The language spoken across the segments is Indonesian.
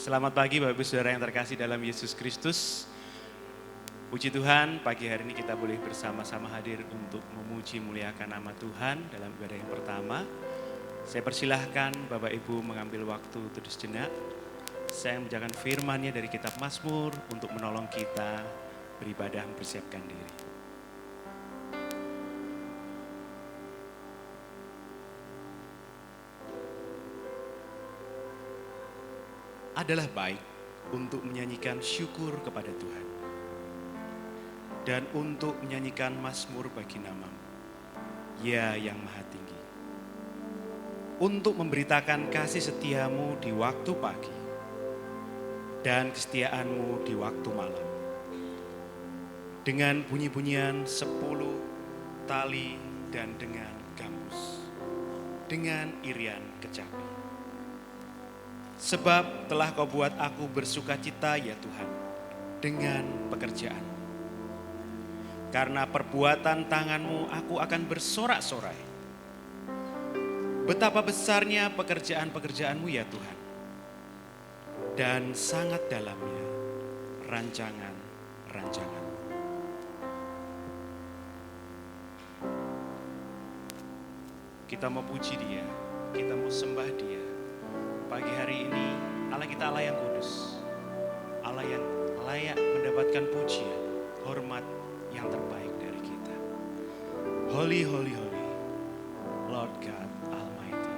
Selamat pagi Bapak Ibu Saudara yang terkasih dalam Yesus Kristus. Puji Tuhan, pagi hari ini kita boleh bersama-sama hadir untuk memuji muliakan nama Tuhan dalam ibadah yang pertama. Saya persilahkan Bapak Ibu mengambil waktu untuk sejenak. Saya membacakan firman-Nya dari kitab Mazmur untuk menolong kita beribadah mempersiapkan diri. Adalah baik untuk menyanyikan syukur kepada Tuhan dan untuk menyanyikan mazmur bagi nama-Mu, Ya yang Maha Tinggi, untuk memberitakan kasih setia-Mu di waktu pagi dan kesetiaan-Mu di waktu malam, dengan bunyi-bunyian 10 tali dan dengan gambus, dengan irian kecapi. Sebab telah Kau buat aku bersuka cita ya Tuhan dengan pekerjaan. Karena perbuatan tangan-Mu aku akan bersorak-sorai. Betapa besarnya pekerjaan-pekerjaan-Mu ya Tuhan. Dan sangat dalamnya rancangan-rancangan. Kita mau puji Dia, kita mau sembah Dia. Pagi hari ini Allah kita Allah yang kudus, Allah yang layak mendapatkan pujian, hormat yang terbaik dari kita. Holy, holy, holy, Lord God Almighty.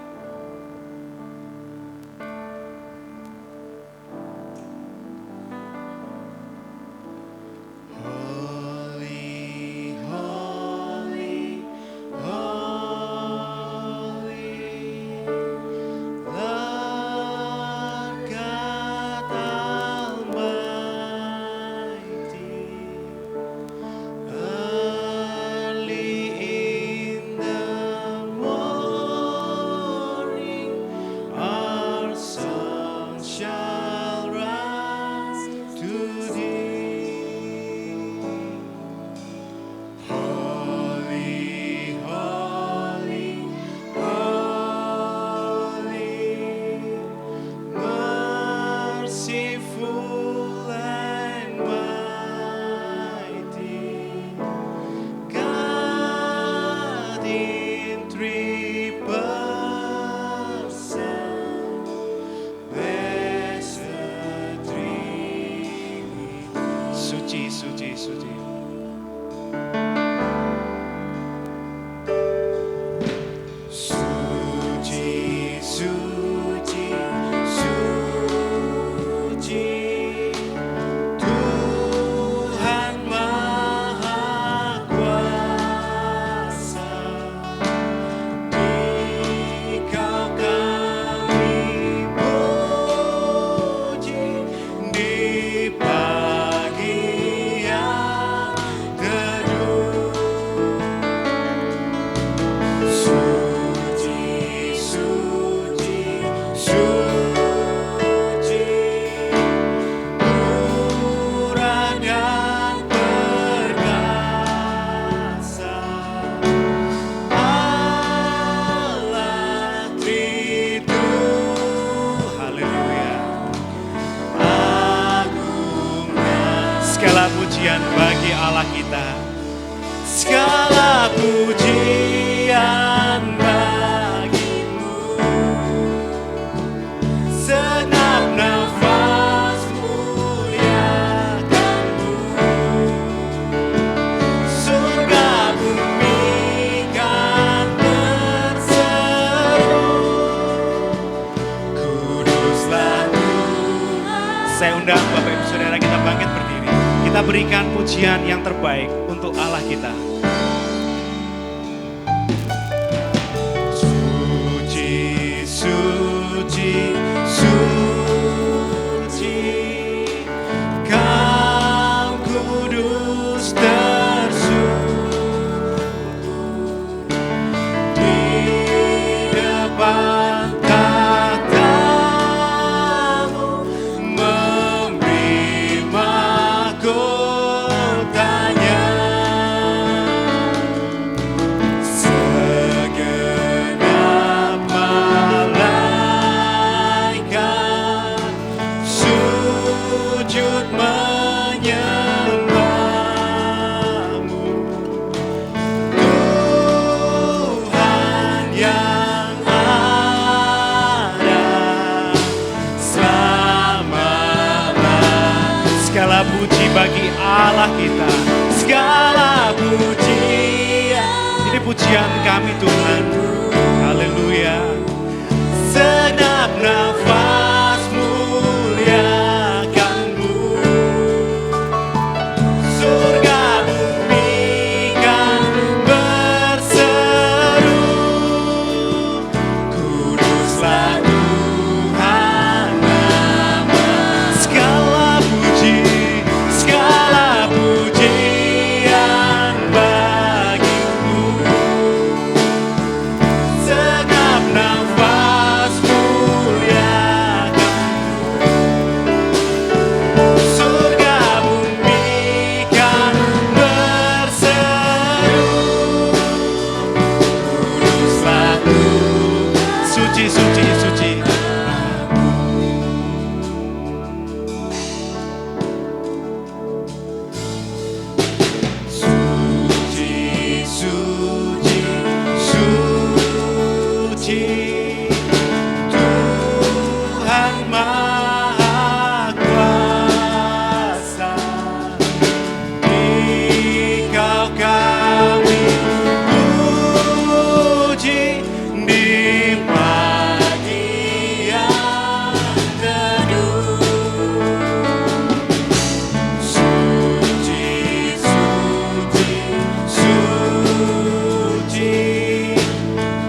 Segala pujian bagi Allah kita. Segala pujian bagi-Mu. Senap nafas muliakan-Mu. Surga bumi kan berseru. Kuduslah Tuhan. Saya undang Bapak Ibu Saudara kita bangkit berdiri. Kita berikan pujian yang terbaik untuk Allah kita. Suci, suci, suci, Kau kudus tersungguh di depan tahta-Mu, memberi mahkota. Segala puji bagi Allah kita. Segala pujian. Ini pujian kami Tuhan. Haleluya. Segenap nafas muliakan-Mu. Surga bumi kan berseru. Kuduslah Tuhan nama. Segala pujian bagi-Mu. Segenap nafas muliakan-Mu. Surga bumi kan berseru. Kuduslah Tuhan. Suci, suci, suci. Suci, suci, suci. Tuhan Maha Kuasa. Dikau kami puji di pagi yang teduh. Suci, suci, suci.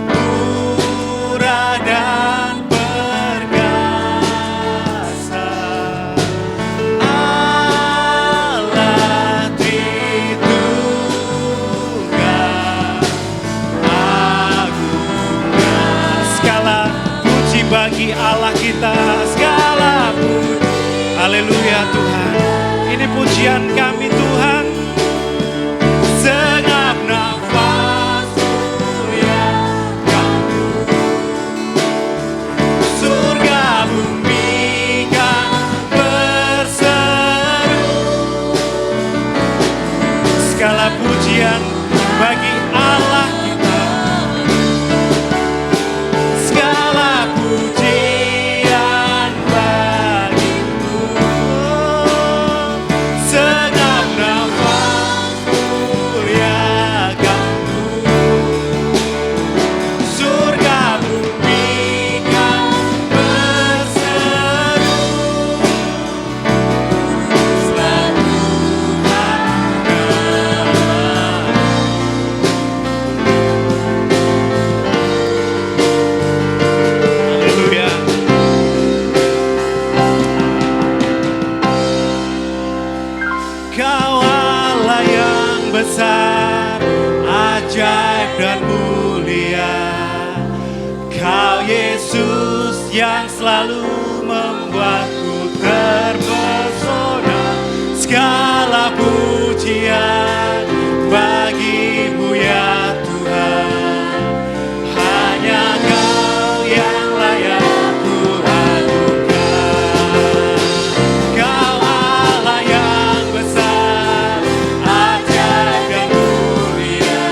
Murah dan perkasa. Allah Tritunggal. Agunglah. Segala puji bagi Allah kita. Segala puji. Haleluya Tuhan. Ini pujian kami Tuhan. Segenap nafas muliakan-Mu. Surga bumi kan berseru. Segala pujian bagi Allah kita. Segala pujian bagi-Mu. Segenap nafas muliakan-Mu. Surga bumi kan berseru. Kuduslah Tuhan Haleluya. Kau Allah yang besar, ajaib dan mulia. Kau Yesus yang selalu membuatku terpesona. Segala pujian bagi-Mu ya Tuhan. Hanya Kau yang layak ku adukan. Kau Allah yang besar, ajaib dan mulia.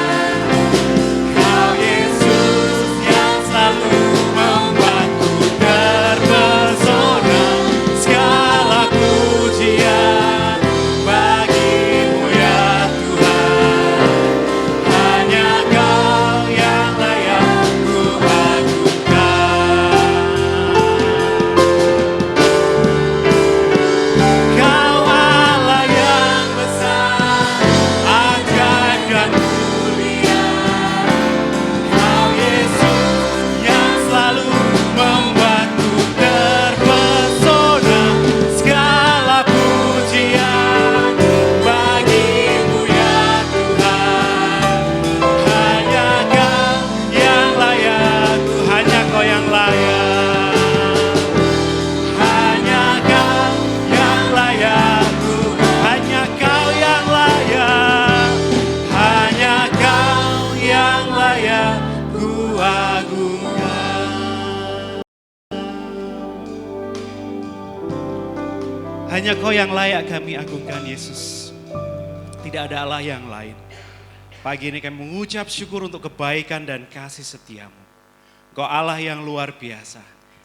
Kau Yesus yang selalu membuatku terpesona. Segala pujian bagi-Mu ya Tuhan. Hanya Kau yang layak ku adukan. Kau Allah yang besar, ajaib dan mulia. Kau Yesus yang selalu membuatku terpesona. Segala pujian bagi-Mu ya Tuhan. Hanya Kau yang layak, hanya Kau yang layak. Hanya Kau yang layak, hanya Kau yang layak. Hanya Kau yang layak ku agungkan. Hanya Kau yang layak kami agungkan Yesus. Tidak ada Allah yang lain. Pagi ini kami mengucap syukur untuk kebaikan dan kasih setia-Mu. Kau Allah yang luar biasa.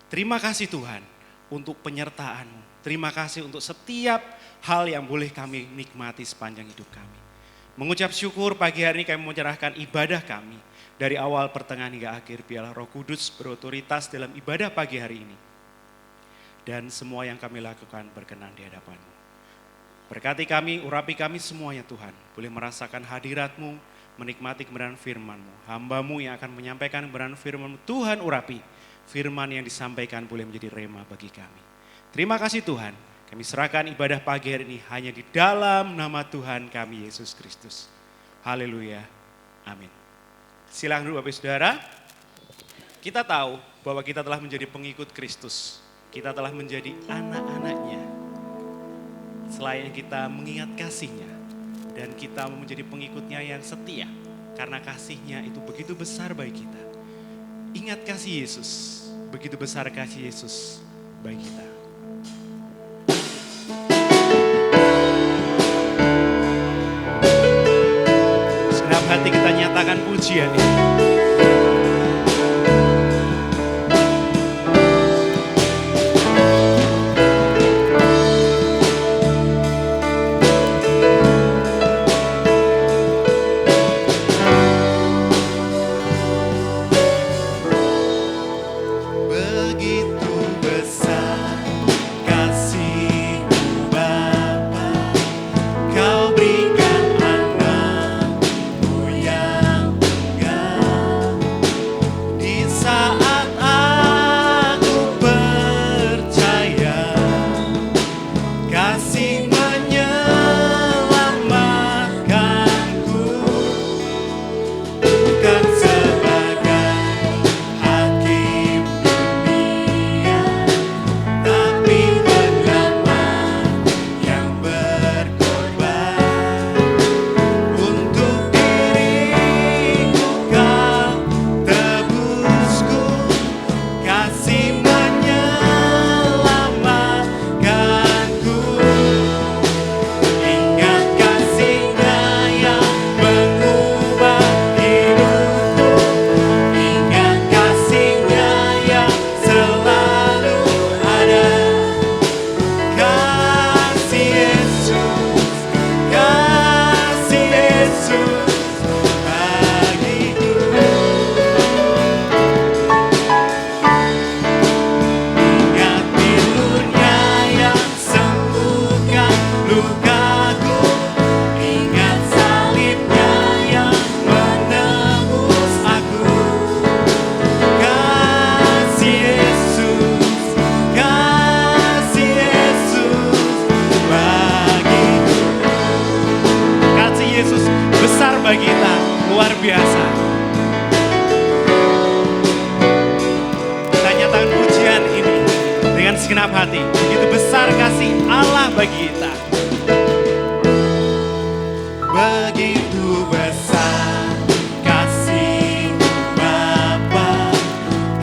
Terima kasih Tuhan untuk penyertaan-Mu. Terima kasih untuk setiap hal yang boleh kami nikmati sepanjang hidup kami. Mengucap syukur pagi hari ini kami menyerahkan ibadah kami. Dari awal, pertengahan hingga akhir, biarlah Roh Kudus berotoritas dalam ibadah pagi hari ini. Dan semua yang kami lakukan berkenan di hadapan-Mu. Berkati kami, urapi kami semuanya Tuhan. Boleh merasakan hadirat-Mu, menikmati kebenaran firman-Mu. Hamba-Mu yang akan menyampaikan kebenaran firman-Mu, Tuhan urapi. Firman yang disampaikan boleh menjadi rema bagi kami. Terima kasih Tuhan. Kami serahkan ibadah pagi hari ini hanya di dalam nama Tuhan kami Yesus Kristus. Haleluya. Amin. Silakan dulu Bapak Saudara. Kita tahu bahwa kita telah menjadi pengikut Kristus. Kita telah menjadi anak-anaknya. Selain kita mengingat kasih-Nya. Dan kita menjadi pengikutnya yang setia. Karena kasih-Nya itu begitu besar bagi kita. Ingat kasih Yesus. Begitu besar kasih Yesus bagi kita. Segenap hati kita nyatakan pujian ini. bagi kita, luar biasa. Kita nyatakan pujian ini dengan segenap hati. Begitu besar kasih Allah bagi kita. Begitu besar kasih Bapa,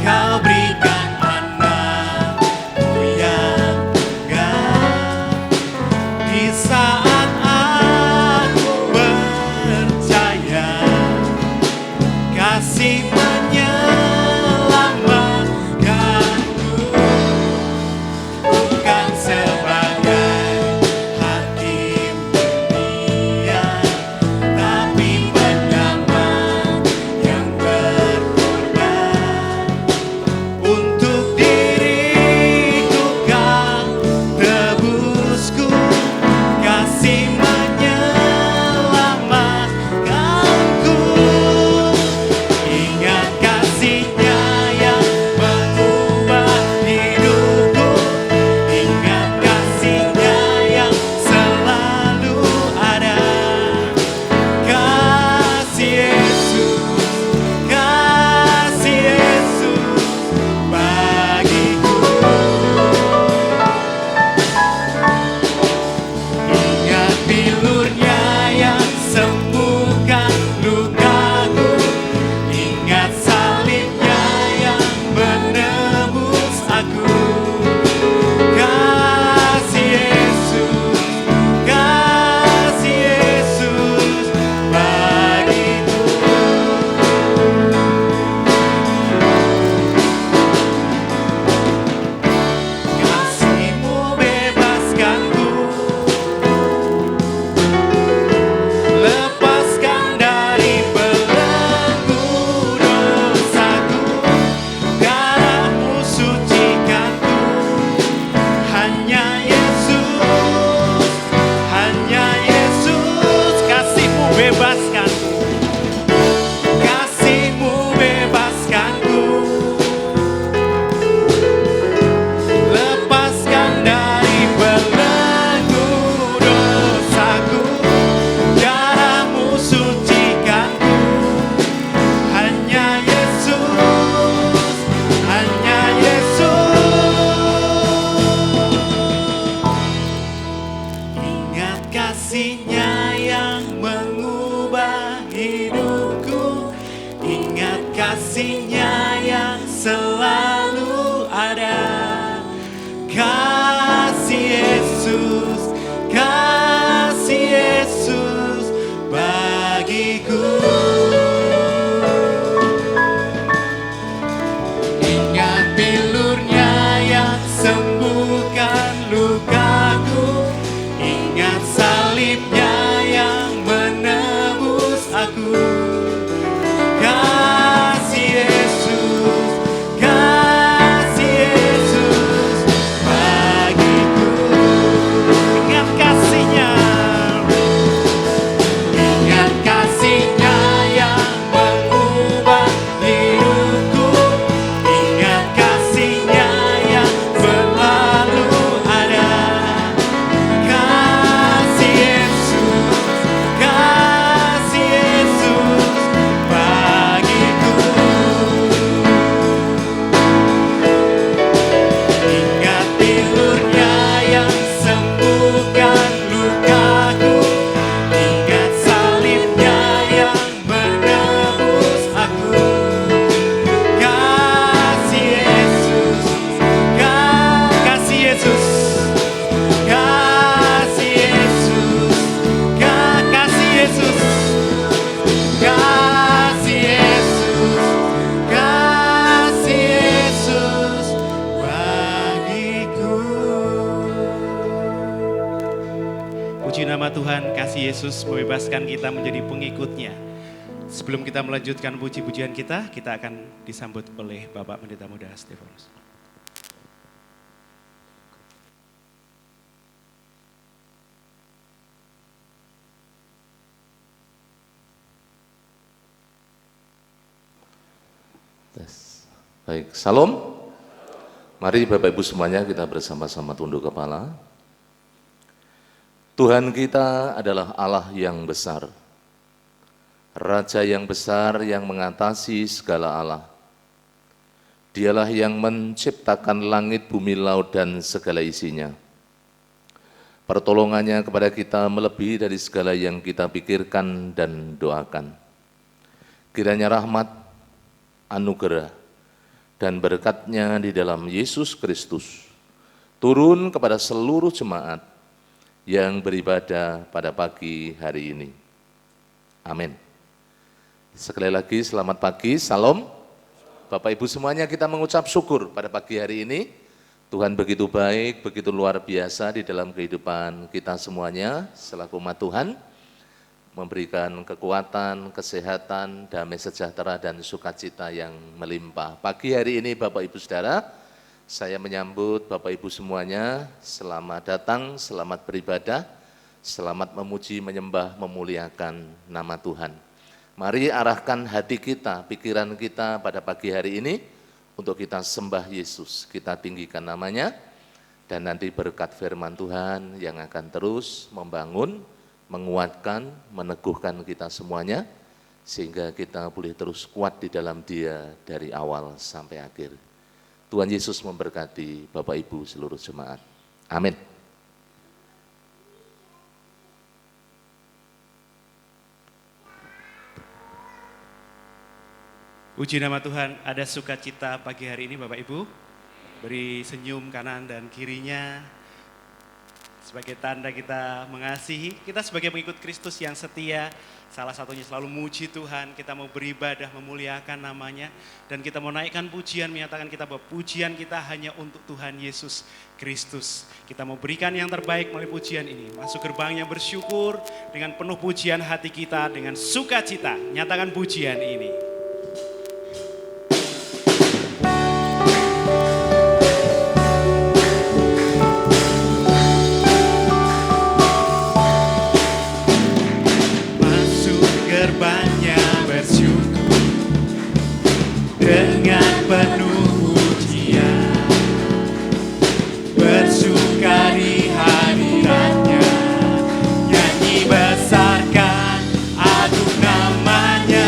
Kau berikan anak-Mu yang tunggal. Di saat aku percaya, kasih menyelamatkanku, bukan sebagai hakim dunia, tapi kasih-Nya yang mengubah hidupku, ingat kasih-Nya yang selalu ada. Kasih Yesus, kasih Yesus bagiku. Ingat bilur-Nya yang sembuhkan lukaku, ingat salib-Nya yang menebus aku. Kasih Yesus, kasih Yesus bagiku. Ingat kasih-Nya, ingat kasih-Nya yang mengubah hidupku, ingat kasih-Nya yang selalu ada. Kasih Yesus, kasih Yesus bagiku. Ingat bilur-Nya yang sembuhkan lukaku, ingat salib-Nya yang menebus aku. Kasih Yesus, kasih Yesus, kasih Yesus, kasih Yesus, kasih Yesus, kasih Yesus bagiku. Puji nama Tuhan, kasih Yesus membebaskan kita menjadi pengikut-Nya. Sebelum kita melanjutkan puji-pujian kita akan disambut oleh Bapak Pendeta Muda Stefanus. Baik, salam. Mari Bapak Ibu semuanya kita bersama-sama tunduk kepala. Tuhan kita adalah Allah yang besar, Raja yang besar yang mengatasi segala Allah. Dialah yang menciptakan langit, bumi, laut, dan segala isinya. Pertolongannya kepada kita melebihi dari segala yang kita pikirkan dan doakan. Kiranya rahmat, anugerah, dan berkat-Nya di dalam Yesus Kristus turun kepada seluruh jemaat yang beribadah pada pagi hari ini. Amin. Sekali lagi selamat pagi, salam. Bapak Ibu semuanya kita mengucap syukur pada pagi hari ini. Tuhan begitu baik, begitu luar biasa di dalam kehidupan kita semuanya selaku umat Tuhan. Memberikan kekuatan, kesehatan, damai sejahtera, dan sukacita yang melimpah. Pagi hari ini Bapak Ibu Saudara, saya menyambut Bapak Ibu semuanya, selamat datang, selamat beribadah, selamat memuji, menyembah, memuliakan nama Tuhan. Mari arahkan hati kita, pikiran kita pada pagi hari ini, untuk kita sembah Yesus, kita tinggikan namanya, dan nanti berkat firman Tuhan yang akan terus membangun, menguatkan, meneguhkan kita semuanya, sehingga kita boleh terus kuat di dalam Dia dari awal sampai akhir. Tuhan Yesus memberkati Bapak Ibu seluruh jemaat. Amin. Puji nama Tuhan, ada sukacita pagi hari ini Bapak Ibu. Beri senyum kanan dan kirinya sebagai tanda kita mengasihi. Kita sebagai pengikut Kristus yang setia, salah satunya selalu muji Tuhan. Kita mau beribadah, memuliakan namanya. Dan kita mau naikkan pujian, menyatakan kita bahwa pujian kita hanya untuk Tuhan Yesus Kristus. Kita mau berikan yang terbaik melalui pujian ini. Masuk gerbangnya bersyukur dengan penuh pujian hati kita, dengan sukacita. Nyatakan pujian ini. Gerbangnya bersyukur dengan penuh pujian, bersuka di hadiratnya, nyanyi besarkan agung namanya.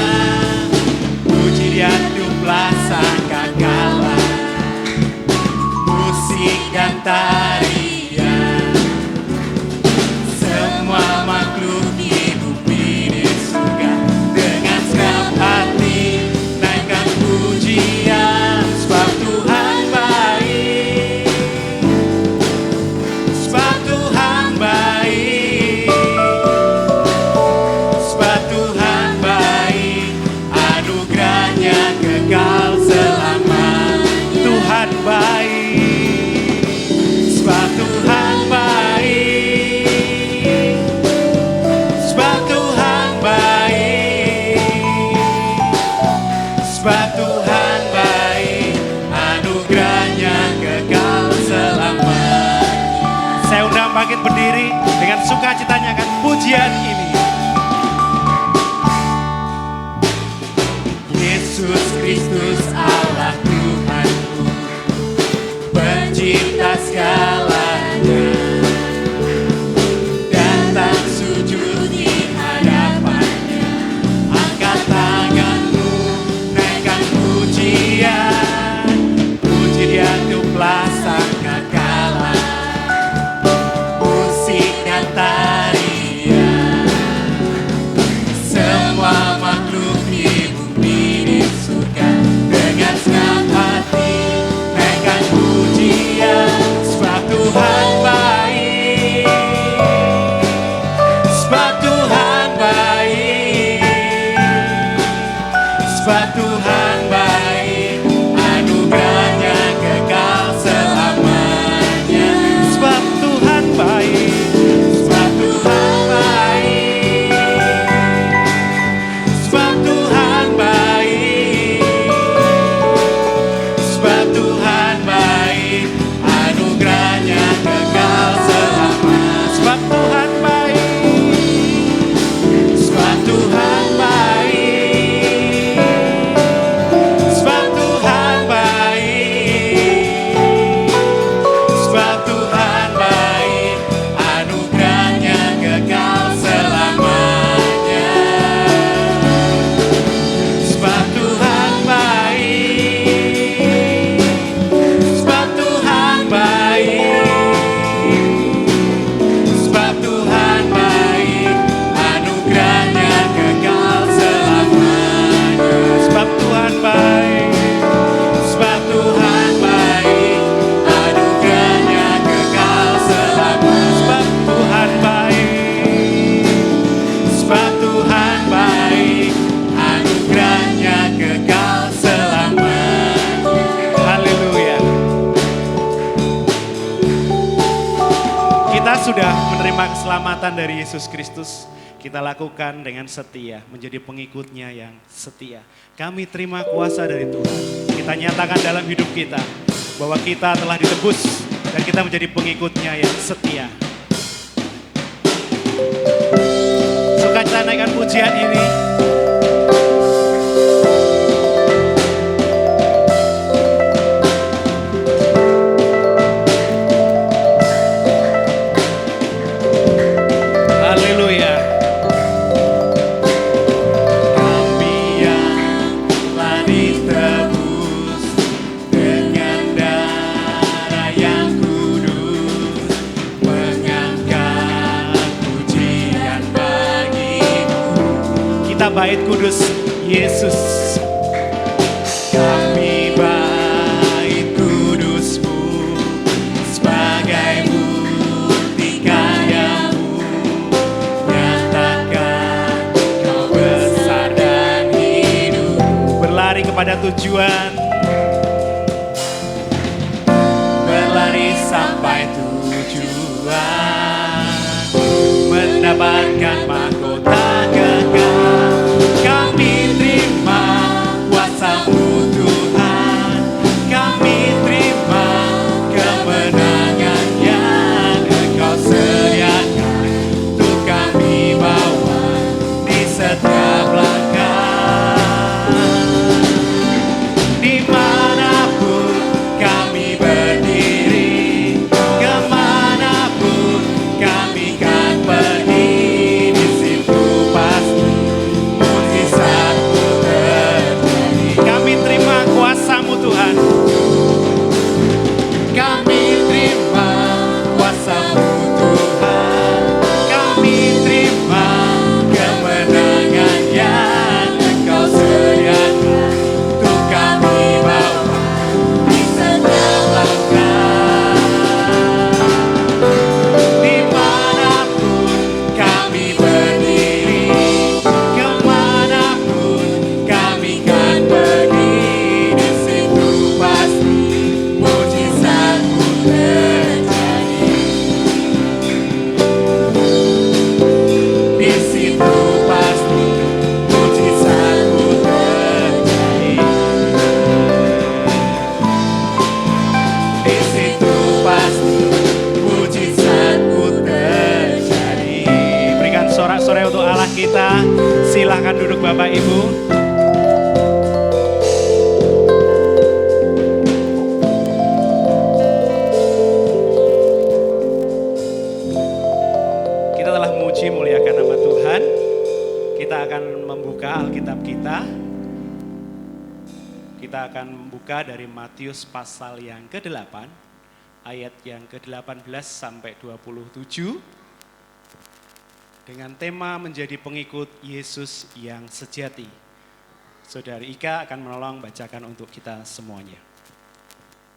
bangkit berdiri dengan sukacita nyanyikan pujian ini. Yesus Kristus Allah Tuhanku, pencipta segalanya, datang sujud di hadapannya, angkat tanganmu, naikkan pujian, puji Dia untuklah sang kekala, musik dan tarian, semua makhluk di bumi di surga dengan senang hati naikkan pujian, sebab Tuhan baik, sebab Tuhan baik, sebab Tuhan baik, anugerahnya kekal selamanya, sebab Tuhan baik, sebab Tuhan baik, sebab Tuhan baik, sebab Tuhan baik, anugerahnya kekal selamanya, sebab Tuhan baik, sebab Tuhan baik, sebab Tuhan baik, sebab Tuhan baik, anugerahnya kekal selamanya, sebab Tuhan baik, sebab Tuhan baik, sebab Tuhan baik, anugerahnya kekal selamanya, sebab Tuhan baik, sebab Tuhan baik, anugerahnya kekal selamanya, sebab Tuhan baik, sebab Tuhan baik, anugerahnya kekal selamanya. Haleluya. Kita sudah menerima keselamatan dari Yesus Kristus. Kita lakukan dengan setia, menjadi pengikutnya yang setia. Kami terima kuasa dari Tuhan. Kita nyatakan dalam hidup kita bahwa kita telah ditebus dan kita menjadi pengikutnya yang setia. Sukacita naikkan pujian ini. Haleluya. Kami yang telah ditebus dengan darah yang kudus, mengangkat pujian bagimu. Kita bait kudus Yesus. Kami bait kudus-Mu sebagai bukti karya-Mu, nyatakan Kau besar dan hidup. Berlari kepada tujuan, berlari sampai tujuan, mendapatkan mahkota kekal. Kami terima kuasa-Mu Tuhan, kami terima kemenangan yang Engkau sediakan untuk kami bawa di setiap langkah. Dimanapun kami berdiri, kemanapun kami kan pergi, di sini Silahkan duduk Bapak Ibu. Kita telah memuji muliakan nama Tuhan. Kita akan membuka Alkitab kita. Kita akan membuka dari Matius pasal yang ke-8, ayat yang ke-18 sampai 27. Dengan tema menjadi pengikut Yesus yang sejati. Saudari Ika akan menolong bacakan untuk kita semuanya.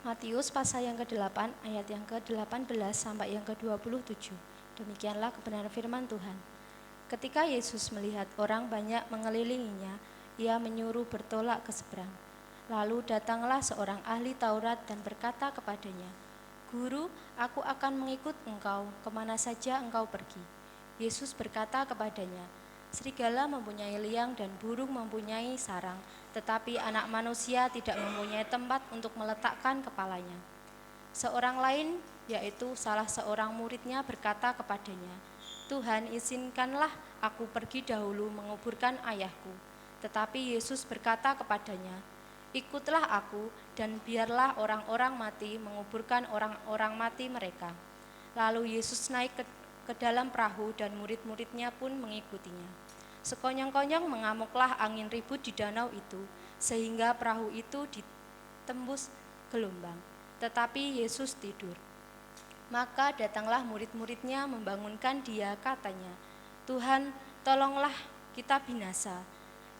Matius pasal yang ke-8 ayat yang ke-18 sampai yang ke-27. Demikianlah kebenaran firman Tuhan. Ketika Yesus melihat orang banyak mengelilinginya, ia menyuruh bertolak ke seberang. Lalu datanglah seorang ahli Taurat dan berkata kepadanya, "Guru, aku akan mengikut engkau kemana saja engkau pergi." Yesus berkata kepadanya, "Serigala mempunyai liang dan burung mempunyai sarang, tetapi anak manusia tidak mempunyai tempat untuk meletakkan kepalanya." Seorang lain, yaitu salah seorang muridnya, berkata kepadanya, "Tuhan, izinkanlah aku pergi dahulu menguburkan ayahku." Tetapi Yesus berkata kepadanya, "Ikutlah aku dan biarlah orang-orang mati menguburkan orang-orang mati mereka." Lalu Yesus naik ke dalam perahu dan murid-muridnya pun mengikutinya. Sekonyong-konyong mengamuklah angin ribut di danau itu, sehingga perahu itu ditembus gelombang. Tetapi Yesus tidur. Maka datanglah murid-muridnya membangunkan dia, katanya, "Tuhan, tolonglah, kita binasa."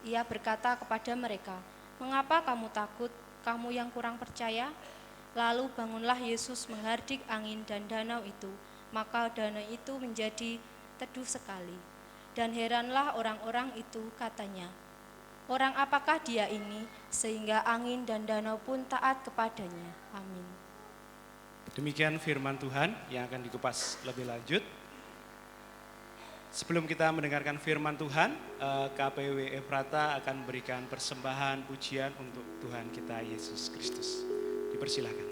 Ia berkata kepada mereka, "Mengapa kamu takut, kamu yang kurang percaya?" Lalu bangunlah Yesus menghardik angin dan danau itu, maka danau itu menjadi teduh sekali. Dan heranlah orang-orang itu, katanya, "Orang apakah dia ini, sehingga angin dan danau pun taat kepadanya?" Amin. Demikian firman Tuhan yang akan dikupas lebih lanjut. Sebelum kita mendengarkan firman Tuhan, KPW Efrata akan memberikan persembahan pujian untuk Tuhan kita Yesus Kristus. Dipersilakan.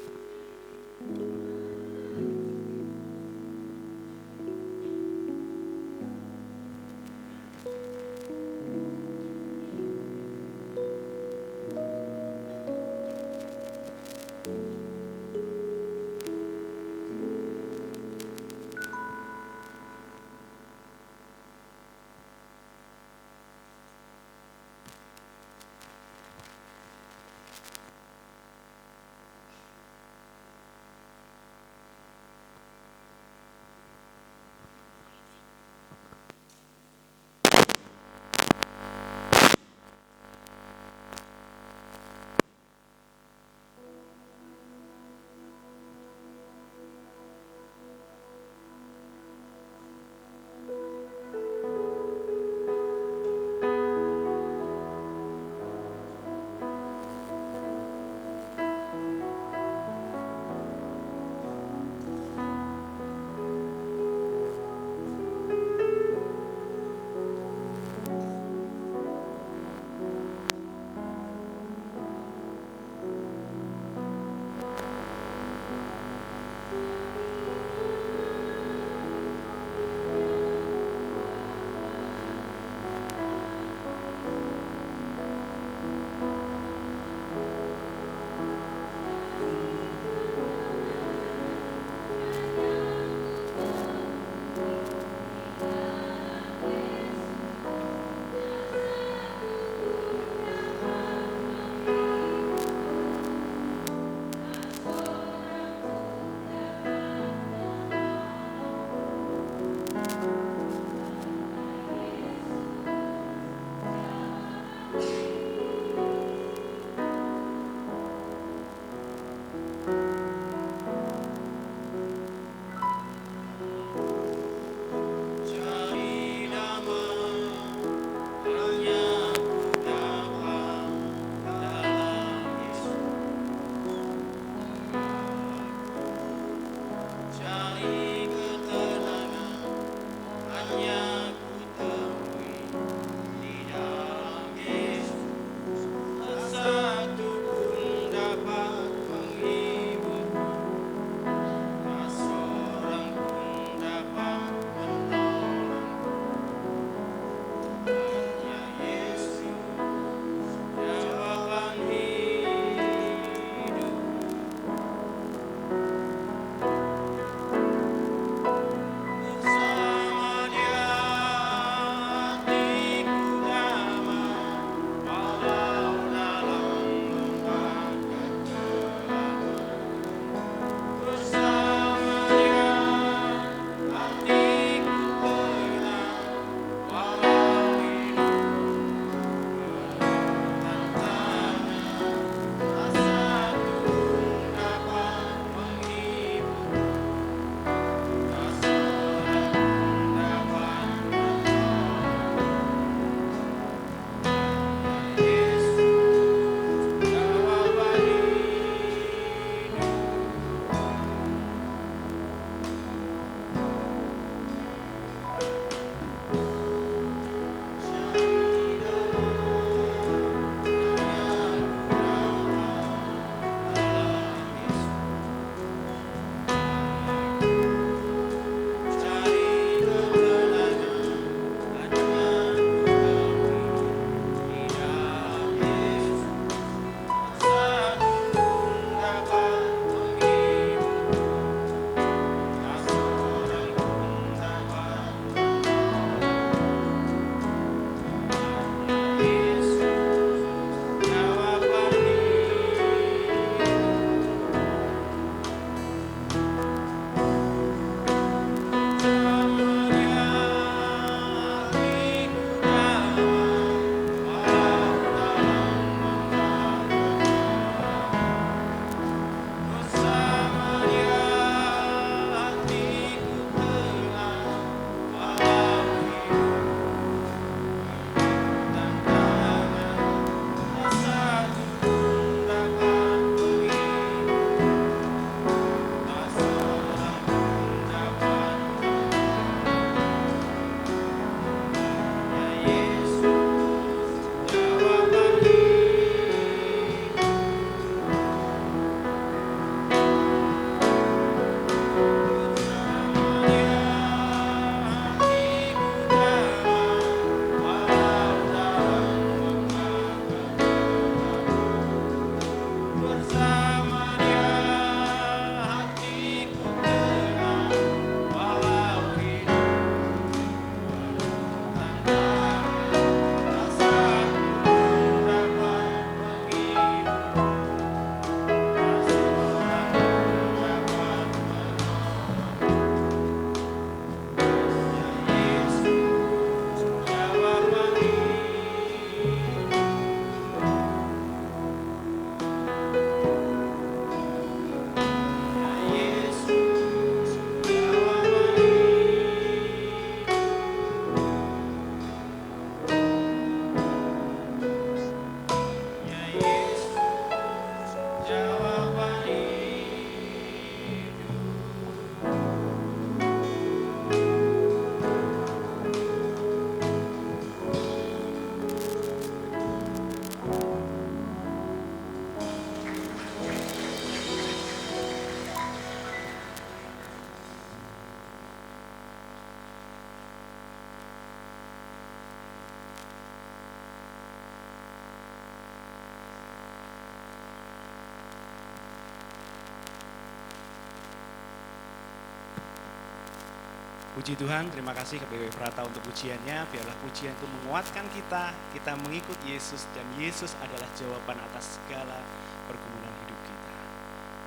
Puji Tuhan, terima kasih KBW Prata untuk pujiannya. Biarlah pujian itu menguatkan kita mengikut Yesus, dan Yesus adalah jawaban atas segala pergumulan hidup kita.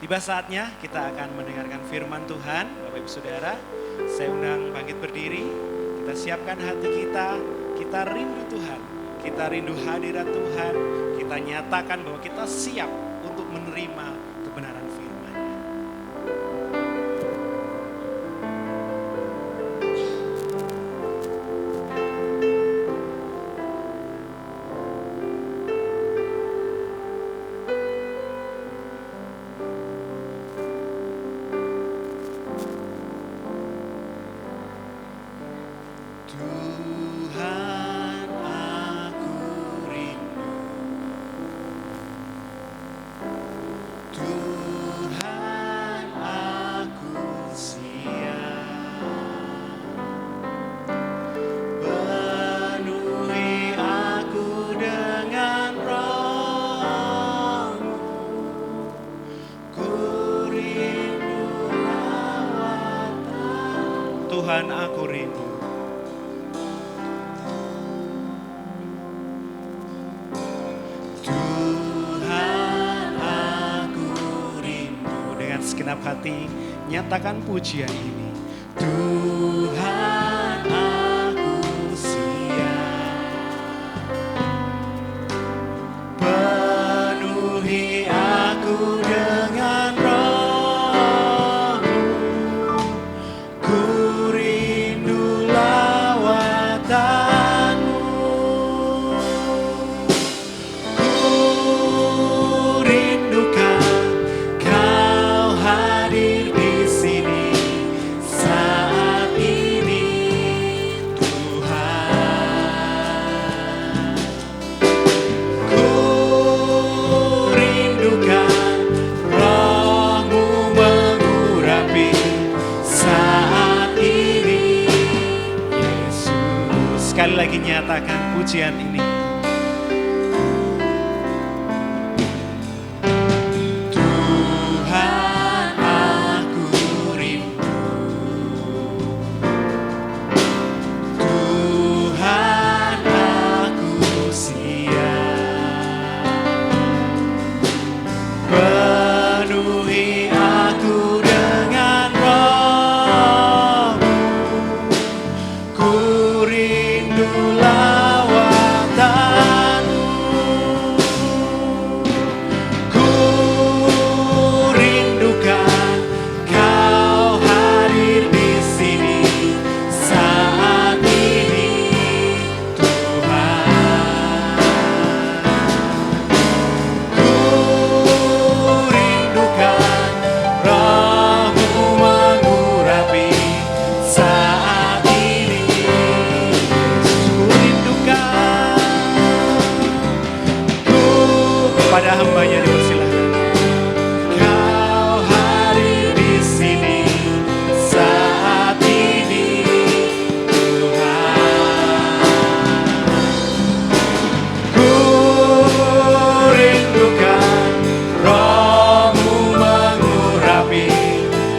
Tiba saatnya kita akan mendengarkan firman Tuhan. Bapak Ibu Saudara, saya undang bangkit berdiri, kita siapkan hati kita rindu Tuhan, kita rindu hadirat Tuhan, kita nyatakan bahwa kita siap untuk menerima kebenaran firman. Tuhan, aku rindu. Tuhan, aku siap. Penuhi aku dengan Roh-Mu. Ku rindu lawatan. Tuhan, aku rindu. Tuhan, aku rindu. Dengan segenap hati nyatakan pujian ini. Tuhan, aku siap. Penuhi aku dengan Roh-Mu. Ku rindu lawatan-Mu. Ku rindukan Kau hadir di sini saat ini, Tuhan. Ku rindukan Roh-Mu mengurapi saat ini, Yesus. Sekali lagi nyatakan pujian ini. Tuhan, aku rindu. Tuhan, aku siap. Penuhi aku dengan Roh-Mu. Ku rindu lawatan-Mu. Ku rindukan Kau hadir di sini saat ini, Tuhan. Ku rindukan Roh-Mu mengurapi saat ini, Yesus. Ku rindukan. Kepada hamba-Nya dipersilakan. Kau hadir di sini saat ini, Tuhan. Ku rindukan Roh-Mu mengurapi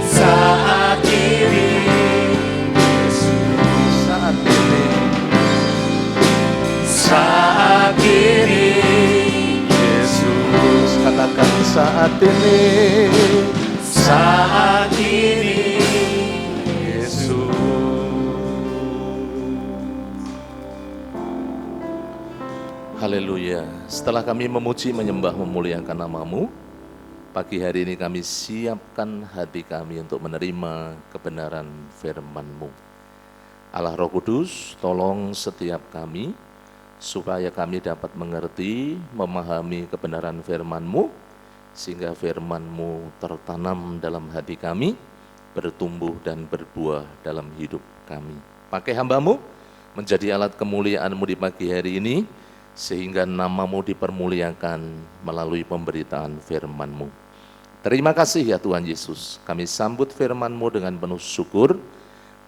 saat ini, Yesus. Saat ini, Saat ini, Yesus, katakan saat ini, saat ini, Yesus. haleluya. Setelah kami memuji, menyembah, memuliakan nama-Mu, pagi hari ini kami siapkan hati kami untuk menerima kebenaran firman-Mu. Allah Roh Kudus, tolong setiap kami, supaya kami dapat mengerti, memahami kebenaran firman-Mu, sehingga firman-Mu tertanam dalam hati kami, bertumbuh dan berbuah dalam hidup kami. Pakai hamba-Mu, menjadi alat kemuliaan-Mu di pagi hari ini, sehingga nama-Mu dipermuliakan melalui pemberitaan firman-Mu. Terima kasih ya Tuhan Yesus, kami sambut firman-Mu dengan penuh syukur,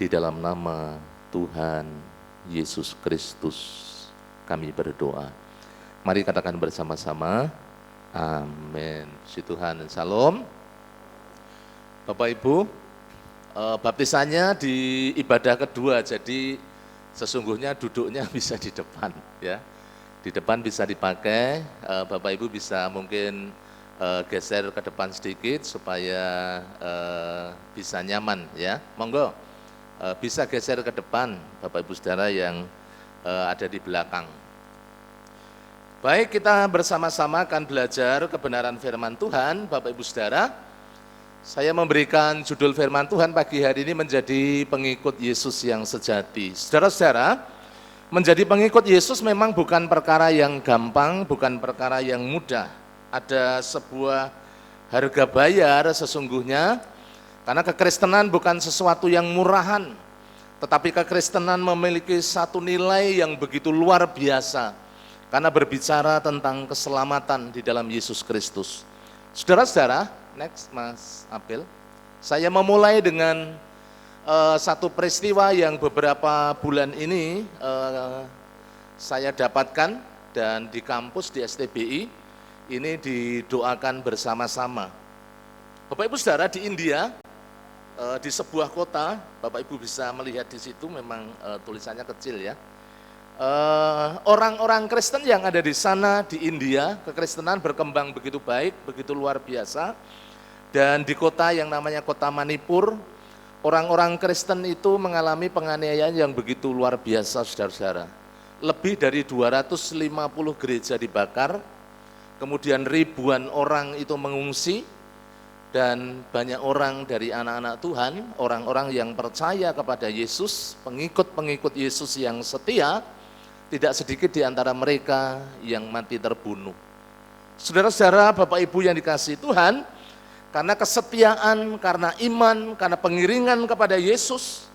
di dalam nama Tuhan Yesus Kristus kami berdoa. Mari katakan bersama-sama, amin. Puji Tuhan, salam. Bapak Ibu, baptisannya di ibadah kedua, jadi sesungguhnya duduknya bisa di depan ya. Di depan bisa dipakai, Bapak Ibu bisa mungkin geser ke depan sedikit supaya bisa nyaman ya. Monggo bisa geser ke depan Bapak Ibu Saudara yang ada di belakang. Baik, kita bersama-sama akan belajar kebenaran firman Tuhan, Bapak Ibu Saudara. Saya memberikan judul firman Tuhan pagi hari ini menjadi pengikut Yesus yang sejati. Saudara-saudara, menjadi pengikut Yesus memang bukan perkara yang gampang, bukan perkara yang mudah. Ada sebuah harga bayar sesungguhnya, karena kekristenan bukan sesuatu yang murahan, tetapi kekristenan memiliki satu nilai yang begitu luar biasa, karena berbicara tentang keselamatan di dalam Yesus Kristus. Saudara-saudara, next Mas Apil, saya memulai dengan satu peristiwa yang beberapa bulan ini saya dapatkan dan di kampus di STBI ini didoakan bersama-sama. Bapak Ibu Saudara, di India, di sebuah kota, Bapak Ibu bisa melihat di situ memang tulisannya kecil ya. Orang-orang Kristen yang ada di sana di India, kekristenan berkembang begitu baik, begitu luar biasa. Dan di kota yang namanya kota Manipur, orang-orang Kristen itu mengalami penganiayaan yang begitu luar biasa, saudara-saudara. Lebih dari 250 gereja dibakar, kemudian ribuan orang itu mengungsi, dan banyak orang dari anak-anak Tuhan, orang-orang yang percaya kepada Yesus, pengikut-pengikut Yesus yang setia, tidak sedikit di antara mereka yang mati terbunuh. Saudara-saudara, Bapak Ibu yang dikasihi Tuhan, karena kesetiaan, karena iman, karena pengiringan kepada Yesus,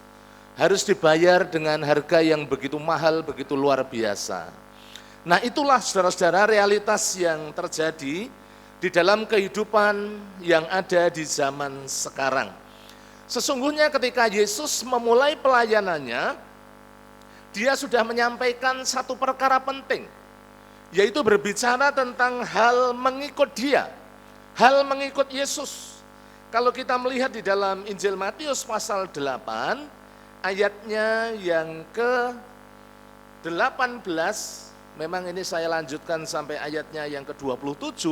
harus dibayar dengan harga yang begitu mahal, begitu luar biasa. Nah, itulah saudara-saudara realitas yang terjadi di dalam kehidupan yang ada di zaman sekarang. Sesungguhnya ketika Yesus memulai pelayanannya, dia sudah menyampaikan satu perkara penting, yaitu berbicara tentang hal mengikut dia, hal mengikut Yesus. Kalau kita melihat di dalam Injil Matius pasal 8, ayatnya yang ke-18, memang ini saya lanjutkan sampai ayatnya yang ke-27,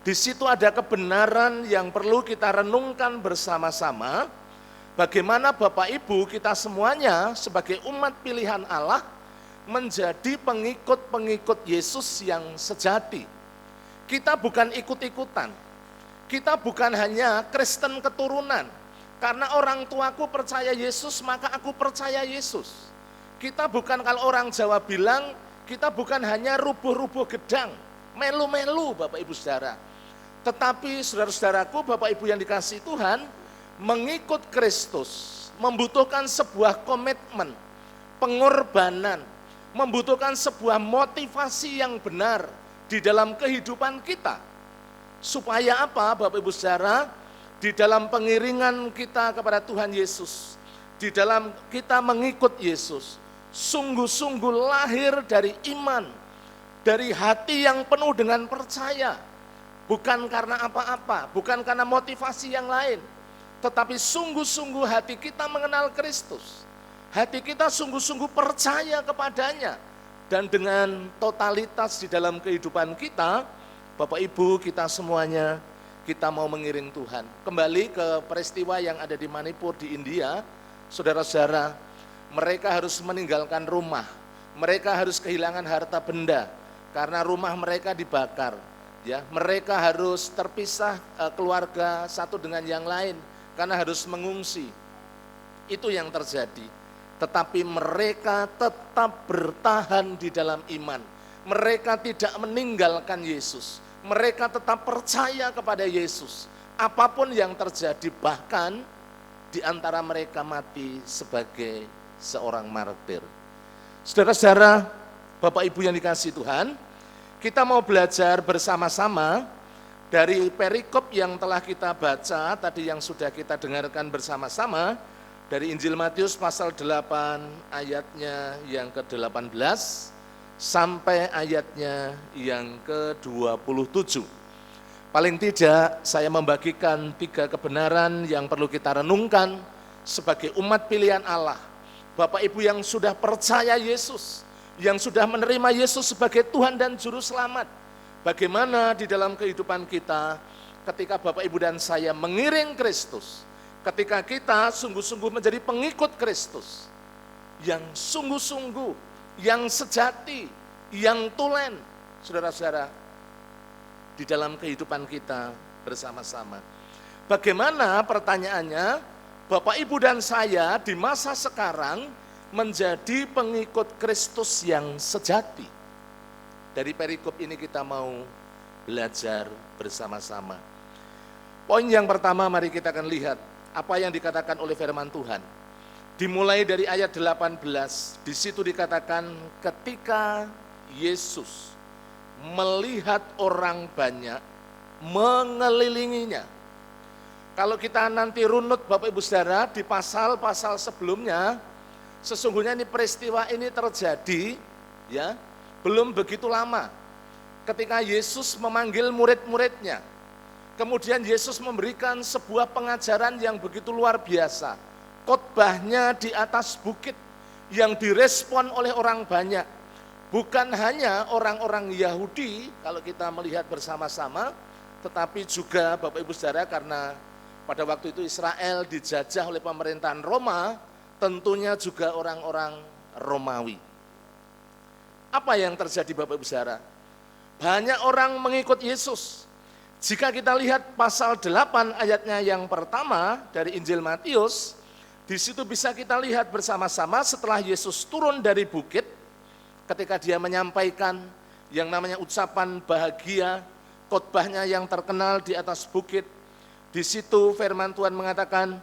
di situ ada kebenaran yang perlu kita renungkan bersama-sama, bagaimana Bapak Ibu kita semuanya sebagai umat pilihan Allah menjadi pengikut-pengikut Yesus yang sejati. Kita bukan ikut-ikutan, kita bukan hanya Kristen keturunan, karena orang tuaku percaya Yesus maka aku percaya Yesus. Kita bukan, kalau orang Jawa bilang, kita bukan hanya rubuh-rubuh gedang, melu-melu Bapak Ibu Saudara. Tetapi saudara-saudaraku, Bapak Ibu yang dikasihi Tuhan, mengikut Kristus membutuhkan sebuah komitmen, pengorbanan, membutuhkan sebuah motivasi yang benar di dalam kehidupan kita. Supaya apa Bapak Ibu Saudara? Di dalam pengiringan kita kepada Tuhan Yesus, di dalam kita mengikut Yesus, sungguh-sungguh lahir dari iman, dari hati yang penuh dengan percaya, bukan karena apa-apa, bukan karena motivasi yang lain, tetapi sungguh-sungguh hati kita mengenal Kristus, hati kita sungguh-sungguh percaya kepadanya, dan dengan totalitas di dalam kehidupan kita, Bapak Ibu kita semuanya, kita mau mengiring Tuhan. Kembali ke peristiwa yang ada di Manipur di India, saudara-saudara, mereka harus meninggalkan rumah, mereka harus kehilangan harta benda, karena rumah mereka dibakar. Ya, mereka harus terpisah keluarga satu dengan yang lain, karena harus mengungsi. Itu yang terjadi. Tetapi mereka tetap bertahan di dalam iman. Mereka tidak meninggalkan Yesus. Mereka tetap percaya kepada Yesus. Apapun yang terjadi, bahkan di antara mereka mati sebagai seorang martir. Saudara-saudara, Bapak Ibu yang dikasihi Tuhan, kita mau belajar bersama-sama dari perikop yang telah kita baca, tadi yang sudah kita dengarkan bersama-sama, dari Injil Matius pasal 8 ayatnya yang ke-18 sampai ayatnya yang ke-27. Paling tidak saya membagikan 3 kebenaran yang perlu kita renungkan sebagai umat pilihan Allah. Bapak Ibu yang sudah percaya Yesus, yang sudah menerima Yesus sebagai Tuhan dan Juru Selamat. Bagaimana di dalam kehidupan kita ketika Bapak Ibu dan saya mengiring Kristus, ketika kita sungguh-sungguh menjadi pengikut Kristus, yang sungguh-sungguh, yang sejati, yang tulen, saudara-saudara, di dalam kehidupan kita bersama-sama. Bagaimana pertanyaannya, Bapak Ibu dan saya di masa sekarang menjadi pengikut Kristus yang sejati. Dari perikop ini kita mau belajar bersama-sama. Poin yang pertama, mari kita akan lihat apa yang dikatakan oleh firman Tuhan. Dimulai dari ayat 18, di situ dikatakan ketika Yesus melihat orang banyak mengelilinginya. Kalau kita nanti runut Bapak Ibu Saudara di pasal-pasal sebelumnya, sesungguhnya ini peristiwa ini terjadi ya, belum begitu lama. Ketika Yesus memanggil murid-muridnya, kemudian Yesus memberikan sebuah pengajaran yang begitu luar biasa. Khotbahnya di atas bukit yang direspon oleh orang banyak. Bukan hanya orang-orang Yahudi kalau kita melihat bersama-sama, tetapi juga Bapak Ibu Saudara karena pada waktu itu Israel dijajah oleh pemerintahan Roma, tentunya juga orang-orang Romawi. Apa yang terjadi Bapak Ibu Saudara? Banyak orang mengikut Yesus. Jika kita lihat pasal 8 ayatnya yang pertama dari Injil Matius, di situ bisa kita lihat bersama-sama setelah Yesus turun dari bukit, ketika dia menyampaikan yang namanya ucapan bahagia, khotbahnya yang terkenal di atas bukit, di situ firman Tuhan mengatakan,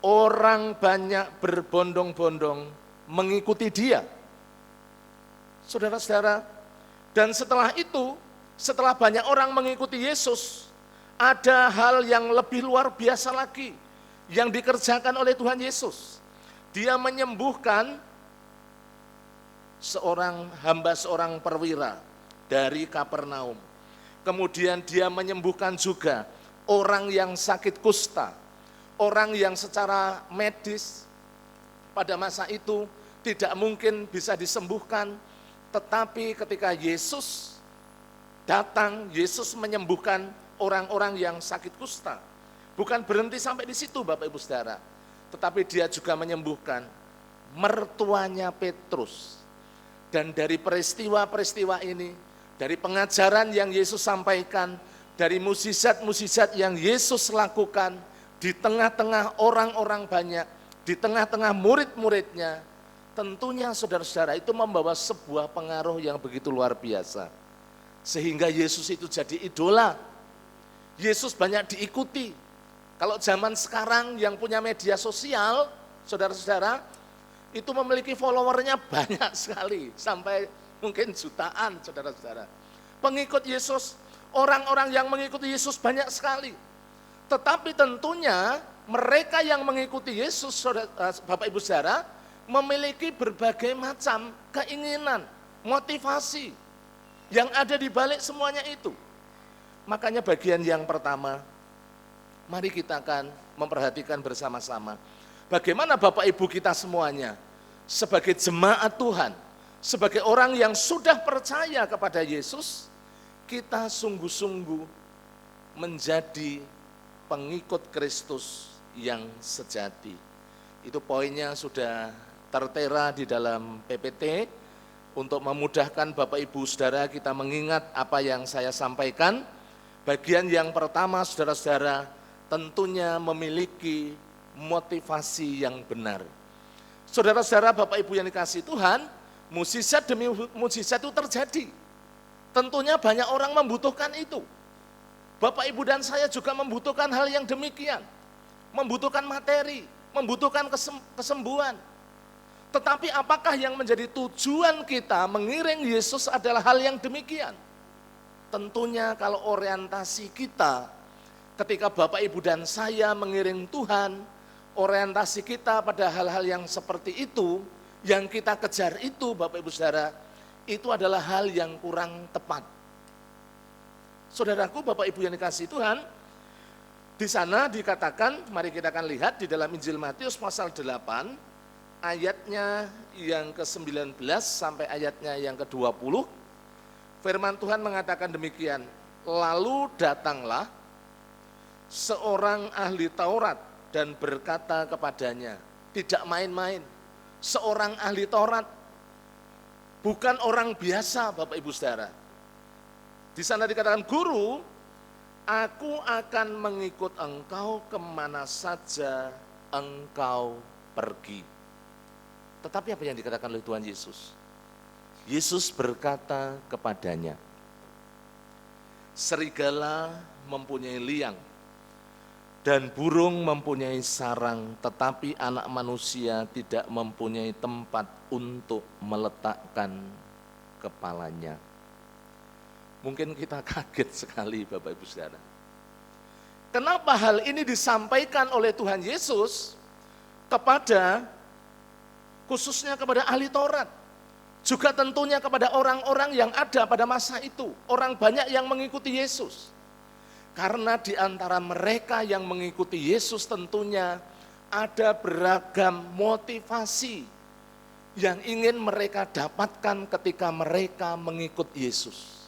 orang banyak berbondong-bondong mengikuti dia. Saudara-saudara, dan setelah itu, setelah banyak orang mengikuti Yesus, ada hal yang lebih luar biasa lagi yang dikerjakan oleh Tuhan Yesus. Dia menyembuhkan seorang hamba, seorang perwira dari Kapernaum. Kemudian dia menyembuhkan juga orang yang sakit kusta, orang yang secara medis pada masa itu tidak mungkin bisa disembuhkan, tetapi ketika Yesus datang, Yesus menyembuhkan orang-orang yang sakit kusta. Bukan berhenti sampai di situ Bapak Ibu Saudara, tetapi dia juga menyembuhkan mertuanya Petrus. Dan dari peristiwa-peristiwa ini, dari pengajaran yang Yesus sampaikan, dari mukjizat-mukjizat yang Yesus lakukan di tengah-tengah orang-orang banyak, di tengah-tengah murid-muridnya, tentunya saudara-saudara itu membawa sebuah pengaruh yang begitu luar biasa. Sehingga Yesus itu jadi idola. Yesus banyak diikuti. Kalau zaman sekarang yang punya media sosial, saudara-saudara, itu memiliki followernya banyak sekali, sampai mungkin jutaan, saudara-saudara. Pengikut Yesus, orang-orang yang mengikuti Yesus banyak sekali. Tetapi tentunya mereka yang mengikuti Yesus, Bapak Ibu Saudara, memiliki berbagai macam keinginan, motivasi yang ada di balik semuanya itu. Makanya bagian yang pertama, mari kita akan memperhatikan bersama-sama. Bagaimana Bapak Ibu kita semuanya, sebagai jemaat Tuhan, sebagai orang yang sudah percaya kepada Yesus, kita sungguh-sungguh menjadi pengikut Kristus yang sejati. Itu poinnya sudah tertera di dalam PPT, untuk memudahkan Bapak Ibu Saudara kita mengingat apa yang saya sampaikan. Bagian yang pertama saudara-saudara, tentunya memiliki motivasi yang benar. Saudara-saudara, Bapak Ibu yang dikasihi Tuhan, mukjizat demi mukjizat itu terjadi. Tentunya banyak orang membutuhkan itu. Bapak Ibu dan saya juga membutuhkan hal yang demikian. Membutuhkan materi, membutuhkan kesembuhan. Tetapi apakah yang menjadi tujuan kita mengiring Yesus adalah hal yang demikian? Tentunya kalau orientasi kita ketika Bapak Ibu dan saya mengiring Tuhan, orientasi kita pada hal-hal yang seperti itu, yang kita kejar itu Bapak Ibu Saudara, itu adalah hal yang kurang tepat. Saudaraku, Bapak Ibu yang dikasihi Tuhan, di sana dikatakan, mari kita akan lihat di dalam Injil Matius pasal 8, ayatnya yang ke-19 sampai ayatnya yang ke-20, firman Tuhan mengatakan demikian, lalu datanglah seorang ahli Taurat dan berkata kepadanya, tidak main-main, seorang ahli Taurat, bukan orang biasa Bapak Ibu Saudara. Di sana dikatakan, guru, aku akan mengikut engkau kemana saja engkau pergi. Tetapi apa yang dikatakan oleh Tuhan Yesus? Yesus berkata kepadanya, serigala mempunyai liang dan burung mempunyai sarang, tetapi anak manusia tidak mempunyai tempat untuk meletakkan kepalanya. Mungkin kita kaget sekali Bapak Ibu Saudara. Kenapa hal ini disampaikan oleh Tuhan Yesus kepada, khususnya kepada ahli Taurat, juga tentunya kepada orang-orang yang ada pada masa itu, orang banyak yang mengikuti Yesus. Karena di antara mereka yang mengikuti Yesus tentunya ada beragam motivasi yang ingin mereka dapatkan ketika mereka mengikut Yesus.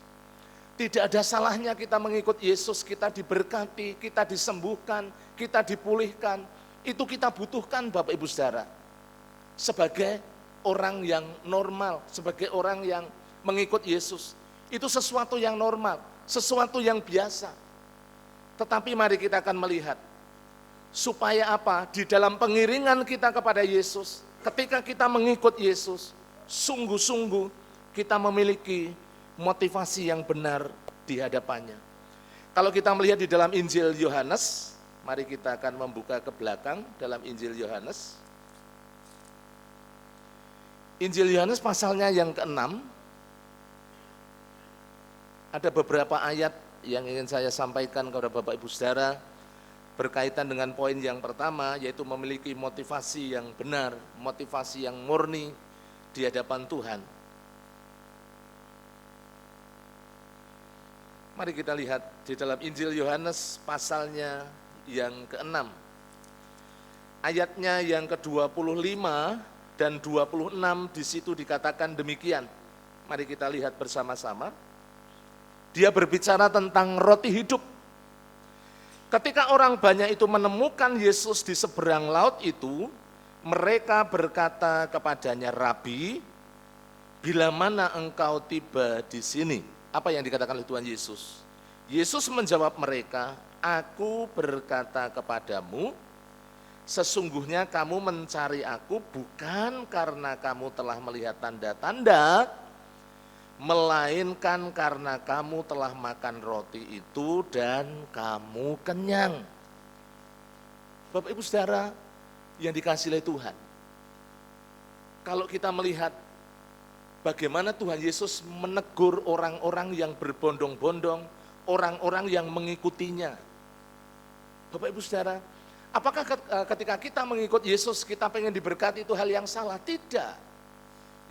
Tidak ada salahnya kita mengikut Yesus, kita diberkati, kita disembuhkan, kita dipulihkan. Itu kita butuhkan Bapak Ibu Saudara. Sebagai orang yang normal, sebagai orang yang mengikut Yesus. Itu sesuatu yang normal, sesuatu yang biasa. Tetapi mari kita akan melihat, supaya apa? Di dalam pengiringan kita kepada Yesus, ketika kita mengikut Yesus, sungguh-sungguh kita memiliki motivasi yang benar di hadapannya. Kalau kita melihat di dalam Injil Yohanes, mari kita akan membuka ke belakang dalam Injil Yohanes. Injil Yohanes pasalnya yang ke-6, ada beberapa ayat yang ingin saya sampaikan kepada Bapak Ibu Saudara berkaitan dengan poin yang pertama, yaitu memiliki motivasi yang benar, motivasi yang murni di hadapan Tuhan. Mari kita lihat di dalam Injil Yohanes pasalnya yang ke-6. Ayatnya yang ke-25 dan 26 di situ dikatakan demikian. Mari kita lihat bersama-sama. Dia berbicara tentang roti hidup. Ketika orang banyak itu menemukan Yesus di seberang laut itu, mereka berkata kepadanya, Rabi, bila mana engkau tiba di sini? Apa yang dikatakan oleh Tuhan Yesus? Yesus menjawab mereka, aku berkata kepadamu, sesungguhnya kamu mencari aku bukan karena kamu telah melihat tanda-tanda, melainkan karena kamu telah makan roti itu dan kamu kenyang. Bapak Ibu Saudara yang dikasihi oleh Tuhan, kalau kita melihat bagaimana Tuhan Yesus menegur orang-orang yang berbondong-bondong, orang-orang yang mengikutinya. Bapak Ibu Saudara, apakah ketika kita mengikut Yesus kita pengen diberkati itu hal yang salah? Tidak.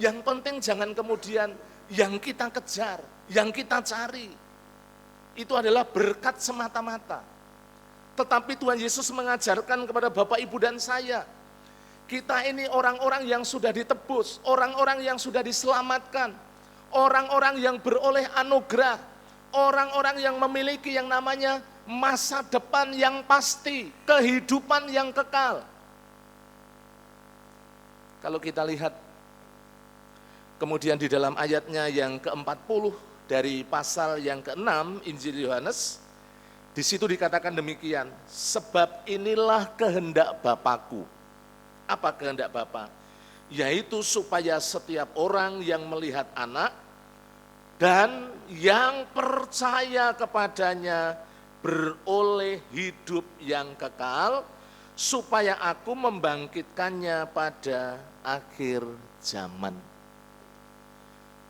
Yang penting jangan kemudian yang kita kejar, yang kita cari, itu adalah berkat semata-mata. Tetapi Tuhan Yesus mengajarkan kepada Bapak, Ibu, dan saya, kita ini orang-orang yang sudah ditebus, orang-orang yang sudah diselamatkan, orang-orang yang beroleh anugerah, orang-orang yang memiliki yang namanya masa depan yang pasti, kehidupan yang kekal. Kalau kita lihat kemudian di dalam ayatnya yang ke-40 dari pasal yang ke-6 Injil Yohanes, di situ dikatakan demikian, sebab inilah kehendak Bapa-Ku. Apa kehendak Bapa? Yaitu supaya setiap orang yang melihat anak dan yang percaya kepadanya beroleh hidup yang kekal, supaya aku membangkitkannya pada akhir zaman.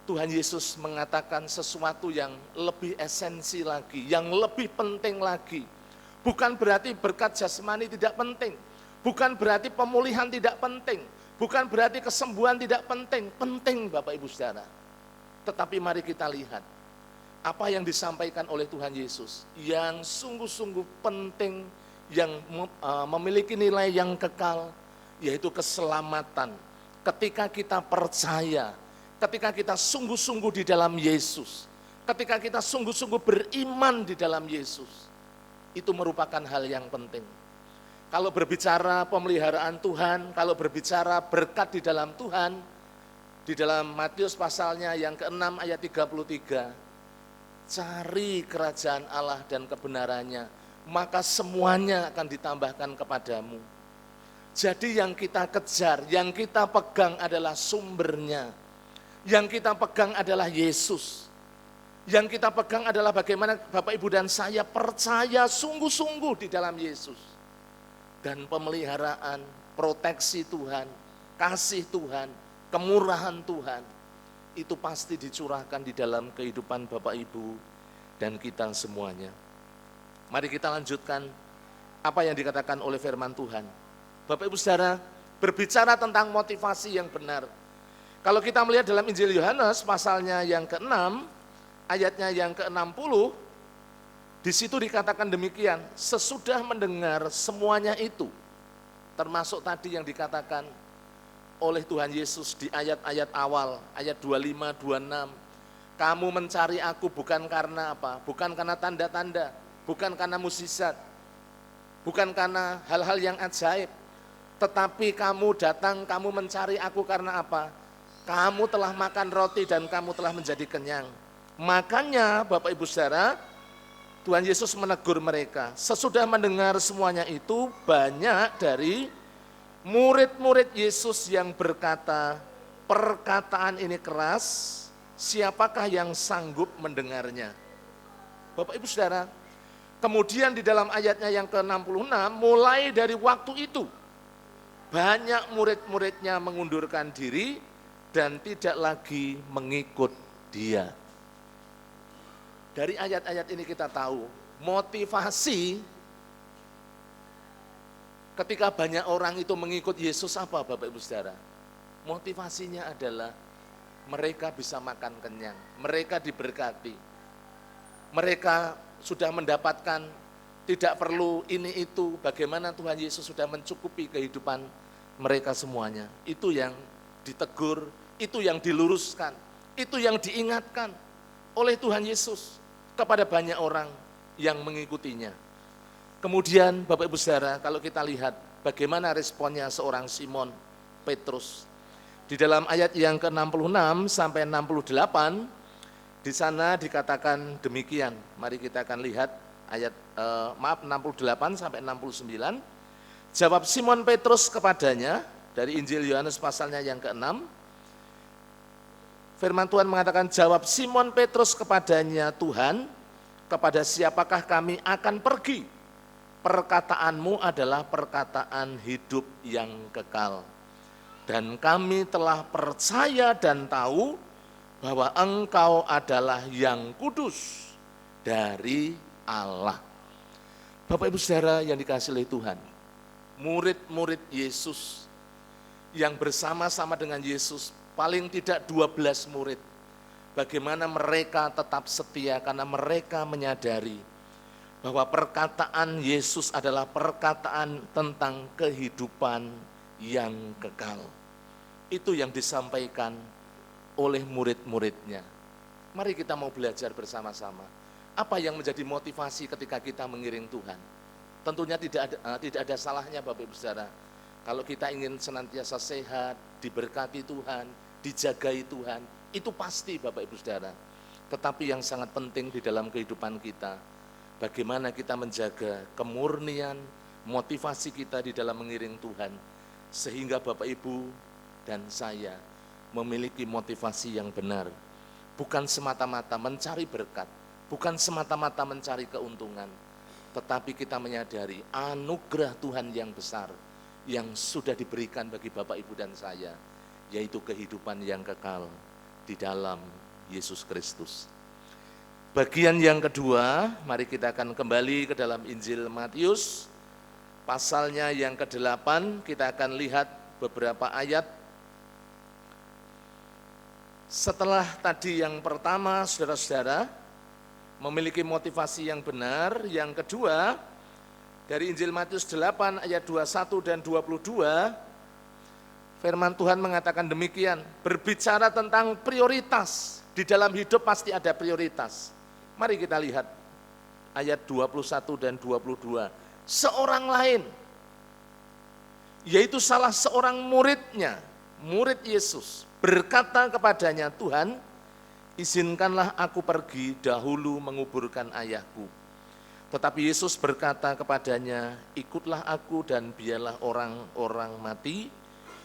Tuhan Yesus mengatakan sesuatu yang lebih esensi lagi, yang lebih penting lagi. Bukan berarti berkat jasmani tidak penting, bukan berarti pemulihan tidak penting, bukan berarti kesembuhan tidak penting. Penting Bapak Ibu Saudara. Tetapi mari kita lihat, apa yang disampaikan oleh Tuhan Yesus yang sungguh-sungguh penting, yang memiliki nilai yang kekal, yaitu keselamatan. Ketika kita percaya, ketika kita sungguh-sungguh di dalam Yesus, ketika kita sungguh-sungguh beriman di dalam Yesus, itu merupakan hal yang penting. Kalau berbicara pemeliharaan Tuhan, kalau berbicara berkat di dalam Tuhan, di dalam Matius pasalnya yang ke-6 ayat 33, cari kerajaan Allah dan kebenarannya, maka semuanya akan ditambahkan kepadamu. Jadi yang kita kejar, yang kita pegang adalah sumbernya. Yang kita pegang adalah Yesus. Yang kita pegang adalah bagaimana Bapak Ibu dan saya percaya sungguh-sungguh di dalam Yesus. Dan pemeliharaan, proteksi Tuhan, kasih Tuhan, kemurahan Tuhan, itu pasti dicurahkan di dalam kehidupan Bapak Ibu dan kita semuanya. Mari kita lanjutkan apa yang dikatakan oleh firman Tuhan. Bapak Ibu Saudara, berbicara tentang motivasi yang benar. Kalau kita melihat dalam Injil Yohanes pasalnya yang ke-6, ayatnya yang ke-60, di situ dikatakan demikian, sesudah mendengar semuanya itu, termasuk tadi yang dikatakan oleh Tuhan Yesus di ayat-ayat awal, ayat 25, 26, kamu mencari aku bukan karena apa? Bukan karena tanda-tanda, bukan karena mukjizat, bukan karena hal-hal yang ajaib, tetapi kamu datang, kamu mencari aku karena apa? Kamu telah makan roti dan kamu telah menjadi kenyang. Makanya Bapak Ibu Saudara, Tuhan Yesus menegur mereka. Sesudah mendengar semuanya itu, banyak dari murid-murid Yesus yang berkata, perkataan ini keras, siapakah yang sanggup mendengarnya? Bapak Ibu Saudara, kemudian di dalam ayatnya yang ke-66, mulai dari waktu itu, banyak murid-muridnya mengundurkan diri dan tidak lagi mengikut dia. Dari ayat-ayat ini kita tahu, motivasi ketika banyak orang itu mengikut Yesus apa Bapak Ibu Saudara? Motivasinya adalah mereka bisa makan kenyang, mereka diberkati, mereka sudah mendapatkan, tidak perlu ini itu, bagaimana Tuhan Yesus sudah mencukupi kehidupan mereka semuanya. Itu yang ditegur, itu yang diluruskan, itu yang diingatkan oleh Tuhan Yesus kepada banyak orang yang mengikutinya. Kemudian Bapak Ibu Saudara, kalau kita lihat bagaimana responnya seorang Simon Petrus. Di dalam ayat yang ke-66 sampai 68, di sana dikatakan demikian. Mari kita akan lihat ayat 68 sampai 69. Jawab Simon Petrus kepadanya, dari Injil Yohanes pasalnya yang ke-6. Firman Tuhan mengatakan, jawab Simon Petrus kepadanya, Tuhan, kepada siapakah kami akan pergi? Perkataanmu adalah perkataan hidup yang kekal. Dan kami telah percaya dan tahu bahwa Engkau adalah yang kudus dari Allah. Bapak Ibu Saudara yang dikasihi oleh Tuhan, murid-murid Yesus yang bersama-sama dengan Yesus, paling tidak 12 murid, bagaimana mereka tetap setia karena mereka menyadari bahwa perkataan Yesus adalah perkataan tentang kehidupan yang kekal. Itu yang disampaikan oleh murid-muridnya. Mari kita mau belajar bersama-sama. Apa yang menjadi motivasi ketika kita mengiring Tuhan? Tentunya tidak ada salahnya Bapak Ibu Saudara. Kalau kita ingin senantiasa sehat, diberkati Tuhan, dijagai Tuhan, itu pasti Bapak Ibu Saudara. Tetapi yang sangat penting di dalam kehidupan kita, bagaimana kita menjaga kemurnian, motivasi kita di dalam mengiring Tuhan, sehingga Bapak Ibu dan saya memiliki motivasi yang benar. Bukan semata-mata mencari berkat, bukan semata-mata mencari keuntungan, tetapi kita menyadari anugerah Tuhan yang besar yang sudah diberikan bagi Bapak Ibu dan saya, yaitu kehidupan yang kekal di dalam Yesus Kristus. Bagian yang kedua, mari kita akan kembali ke dalam Injil Matius, pasalnya yang ke-8, kita akan lihat beberapa ayat. Setelah tadi yang pertama, saudara-saudara, memiliki motivasi yang benar. Yang kedua, dari Injil Matius 8 ayat 21 dan 22, firman Tuhan mengatakan demikian, berbicara tentang prioritas. Di dalam hidup pasti ada prioritas. Mari kita lihat ayat 21 dan 22. Seorang lain, yaitu salah seorang muridnya, murid Yesus, berkata kepadanya, Tuhan, izinkanlah aku pergi dahulu menguburkan ayahku. Tetapi Yesus berkata kepadanya, ikutlah aku dan biarlah orang-orang mati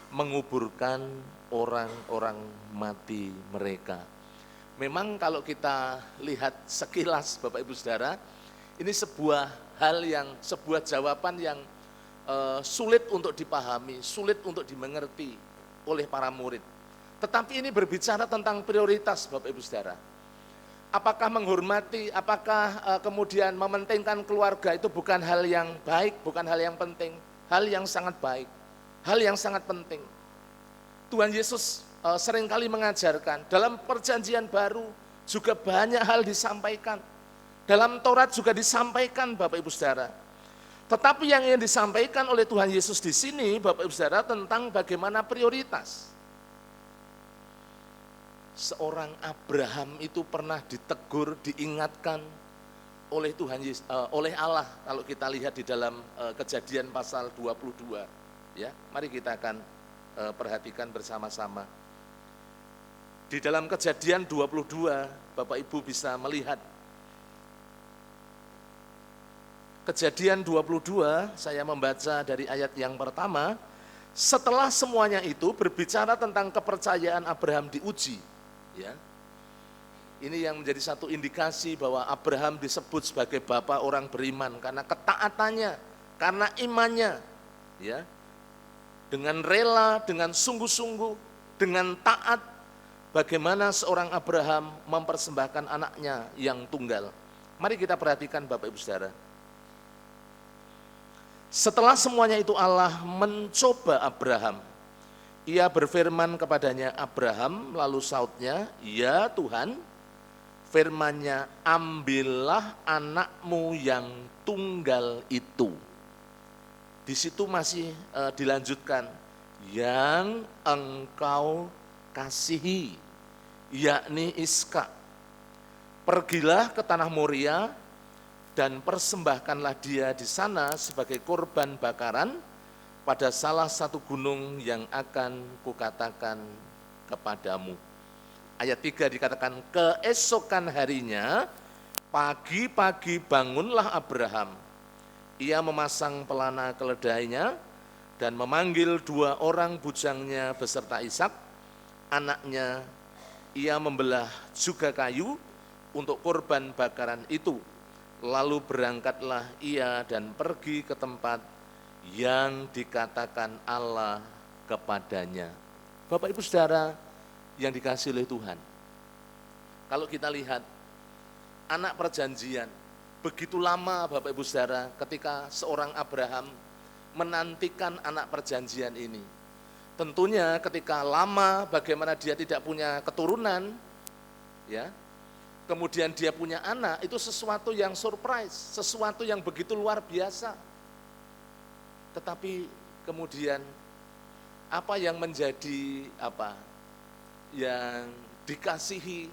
menguburkan orang-orang mati mereka. Memang kalau kita lihat sekilas Bapak Ibu Saudara, ini sebuah jawaban yang sulit untuk dipahami, sulit untuk dimengerti oleh para murid. Tetapi ini berbicara tentang prioritas Bapak Ibu Saudara. Apakah menghormati, apakah kemudian mementingkan keluarga itu bukan hal yang baik, bukan hal yang penting, hal yang sangat baik, hal yang sangat penting. Tuhan Yesus seringkali mengajarkan, dalam perjanjian baru juga banyak hal disampaikan. Dalam Taurat juga disampaikan Bapak Ibu Saudara. Tetapi yang ingin disampaikan oleh Tuhan Yesus di sini Bapak Ibu Saudara tentang bagaimana prioritas. Seorang Abraham itu pernah ditegur, diingatkan oleh Tuhan Yesus, oleh Allah kalau kita lihat di dalam Kejadian pasal 22. Ya, mari kita akan perhatikan bersama-sama. Di dalam Kejadian 22, Bapak Ibu bisa melihat. Kejadian 22, saya membaca dari ayat yang pertama. Setelah semuanya itu berbicara tentang kepercayaan Abraham diuji. Ya. Ini yang menjadi satu indikasi bahwa Abraham disebut sebagai bapa orang beriman karena ketaatannya, karena imannya. Ya. Dengan rela, dengan sungguh-sungguh, dengan taat, bagaimana seorang Abraham mempersembahkan anaknya yang tunggal. Mari kita perhatikan Bapak Ibu Saudara. Setelah semuanya itu Allah mencoba Abraham. Ia berfirman kepadanya, Abraham, lalu sautnya, ya Tuhan, firman-Nya, ambillah anakmu yang tunggal itu. Di situ masih dilanjutkan, yang engkau kasihi, yakni Iskak. Pergilah ke tanah Moria dan persembahkanlah dia di sana sebagai korban bakaran pada salah satu gunung yang akan kukatakan kepadamu. Ayat 3 dikatakan, keesokan harinya, pagi-pagi bangunlah Abraham. Ia memasang pelana keledainya dan memanggil 2 orang bujangnya beserta Ishak, anaknya. Ia membelah juga kayu untuk korban bakaran itu. Lalu berangkatlah ia dan pergi ke tempat yang dikatakan Allah kepadanya. Bapak Ibu Saudara yang dikasihi oleh Tuhan, kalau kita lihat anak perjanjian, begitu lama Bapak Ibu Saudara ketika seorang Abraham menantikan anak perjanjian ini. Tentunya ketika lama bagaimana dia tidak punya keturunan, ya, kemudian dia punya anak, itu sesuatu yang surprise, sesuatu yang begitu luar biasa. Tetapi kemudian apa yang menjadi yang dikasihi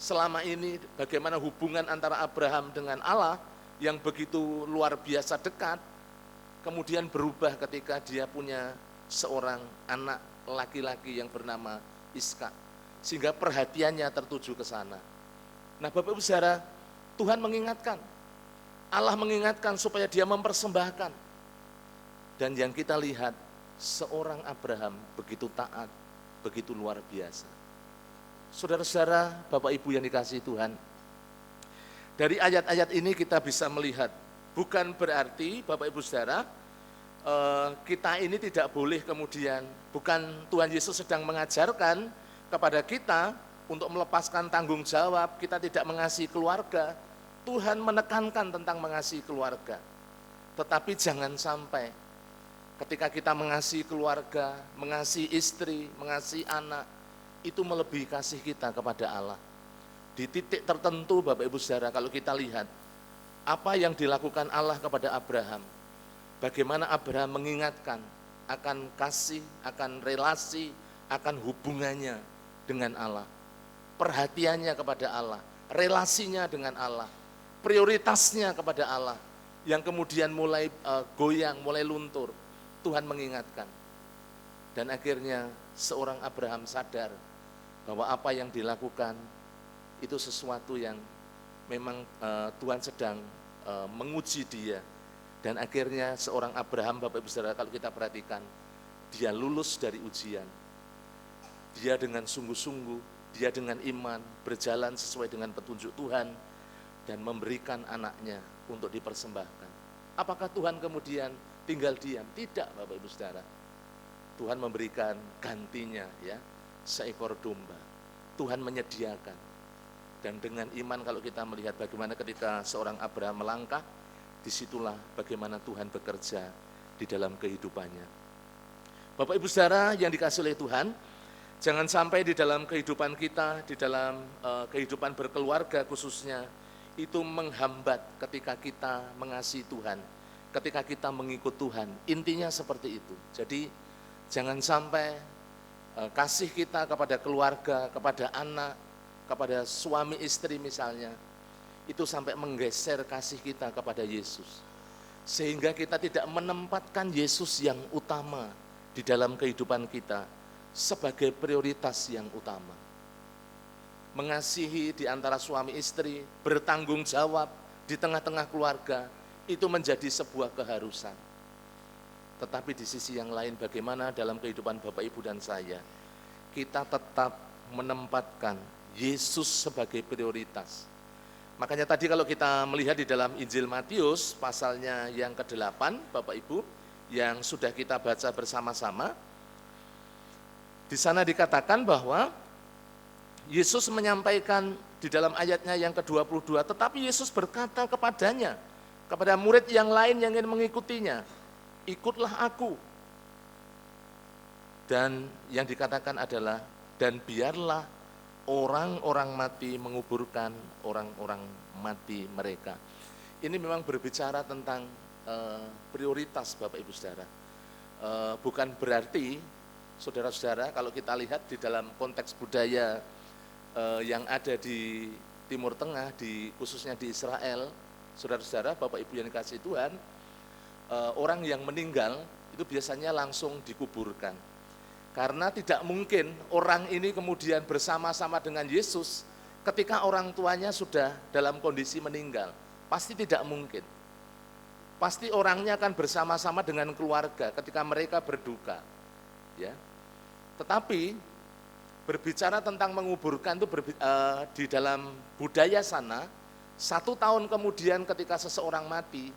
selama ini, bagaimana hubungan antara Abraham dengan Allah yang begitu luar biasa dekat, kemudian berubah ketika dia punya seorang anak laki-laki yang bernama Iskak, sehingga perhatiannya tertuju ke sana. Nah Bapak Ibu Saudara, Tuhan mengingatkan, Allah mengingatkan supaya dia mempersembahkan. Dan yang kita lihat, seorang Abraham begitu taat, begitu luar biasa. Saudara-saudara, Bapak Ibu yang dikasihi Tuhan, dari ayat-ayat ini kita bisa melihat, bukan berarti Bapak Ibu Saudara, kita ini tidak boleh kemudian, bukan Tuhan Yesus sedang mengajarkan kepada kita untuk melepaskan tanggung jawab, kita tidak mengasihi keluarga. Tuhan menekankan tentang mengasihi keluarga. Tetapi jangan sampai ketika kita mengasihi keluarga, mengasihi istri, mengasihi anak, itu melebihi kasih kita kepada Allah. Di titik tertentu Bapak Ibu Saudara, kalau kita lihat apa yang dilakukan Allah kepada Abraham, bagaimana Abraham mengingatkan akan kasih, akan relasi, akan hubungannya dengan Allah, perhatiannya kepada Allah, relasinya dengan Allah, prioritasnya kepada Allah, yang kemudian mulai goyang, mulai luntur. Tuhan mengingatkan. Dan akhirnya seorang Abraham sadar bahwa apa yang dilakukan itu sesuatu yang memang Tuhan sedang menguji dia. Dan akhirnya seorang Abraham, Bapak Ibu Saudara, kalau kita perhatikan, dia lulus dari ujian. Dia dengan sungguh-sungguh, dia dengan iman, berjalan sesuai dengan petunjuk Tuhan, dan memberikan anaknya untuk dipersembahkan. Apakah Tuhan kemudian tinggal diam? Tidak, Bapak Ibu Saudara. Tuhan memberikan gantinya, ya, seekor domba. Tuhan menyediakan. Dan dengan iman kalau kita melihat bagaimana ketika seorang Abraham melangkah, disitulah bagaimana Tuhan bekerja di dalam kehidupannya. Bapak Ibu Saudara yang dikasihi oleh Tuhan, jangan sampai di dalam kehidupan kita, di dalam kehidupan berkeluarga khususnya, itu menghambat ketika kita mengasihi Tuhan, ketika kita mengikut Tuhan. Intinya seperti itu. Jadi jangan sampai kasih kita kepada keluarga, kepada anak, kepada suami istri misalnya, itu sampai menggeser kasih kita kepada Yesus. Sehingga kita tidak menempatkan Yesus yang utama di dalam kehidupan kita sebagai prioritas yang utama. Mengasihi di antara suami istri, bertanggung jawab di tengah-tengah keluarga, itu menjadi sebuah keharusan. Tetapi di sisi yang lain, bagaimana dalam kehidupan Bapak Ibu dan saya, kita tetap menempatkan Yesus sebagai prioritas. Makanya tadi kalau kita melihat di dalam Injil Matius pasalnya yang ke-8, Bapak Ibu, yang sudah kita baca bersama-sama, di sana dikatakan bahwa Yesus menyampaikan di dalam ayatnya yang ke-22, tetapi Yesus berkata kepadanya, kepada murid yang lain yang ingin mengikutinya, ikutlah aku. Dan yang dikatakan adalah, dan biarlah orang-orang mati menguburkan orang-orang mati mereka. Ini memang berbicara tentang prioritas Bapak Ibu Saudara. Bukan berarti saudara-saudara kalau kita lihat di dalam konteks budaya yang ada di Timur Tengah, khususnya di Israel, saudara-saudara, Bapak Ibu yang dikasihi Tuhan, orang yang meninggal itu biasanya langsung dikuburkan. Karena tidak mungkin orang ini kemudian bersama-sama dengan Yesus ketika orang tuanya sudah dalam kondisi meninggal. Pasti tidak mungkin. Pasti orangnya akan bersama-sama dengan keluarga ketika mereka berduka. Ya. Tetapi berbicara tentang menguburkan itu di dalam budaya sana, 1 tahun kemudian ketika seseorang mati,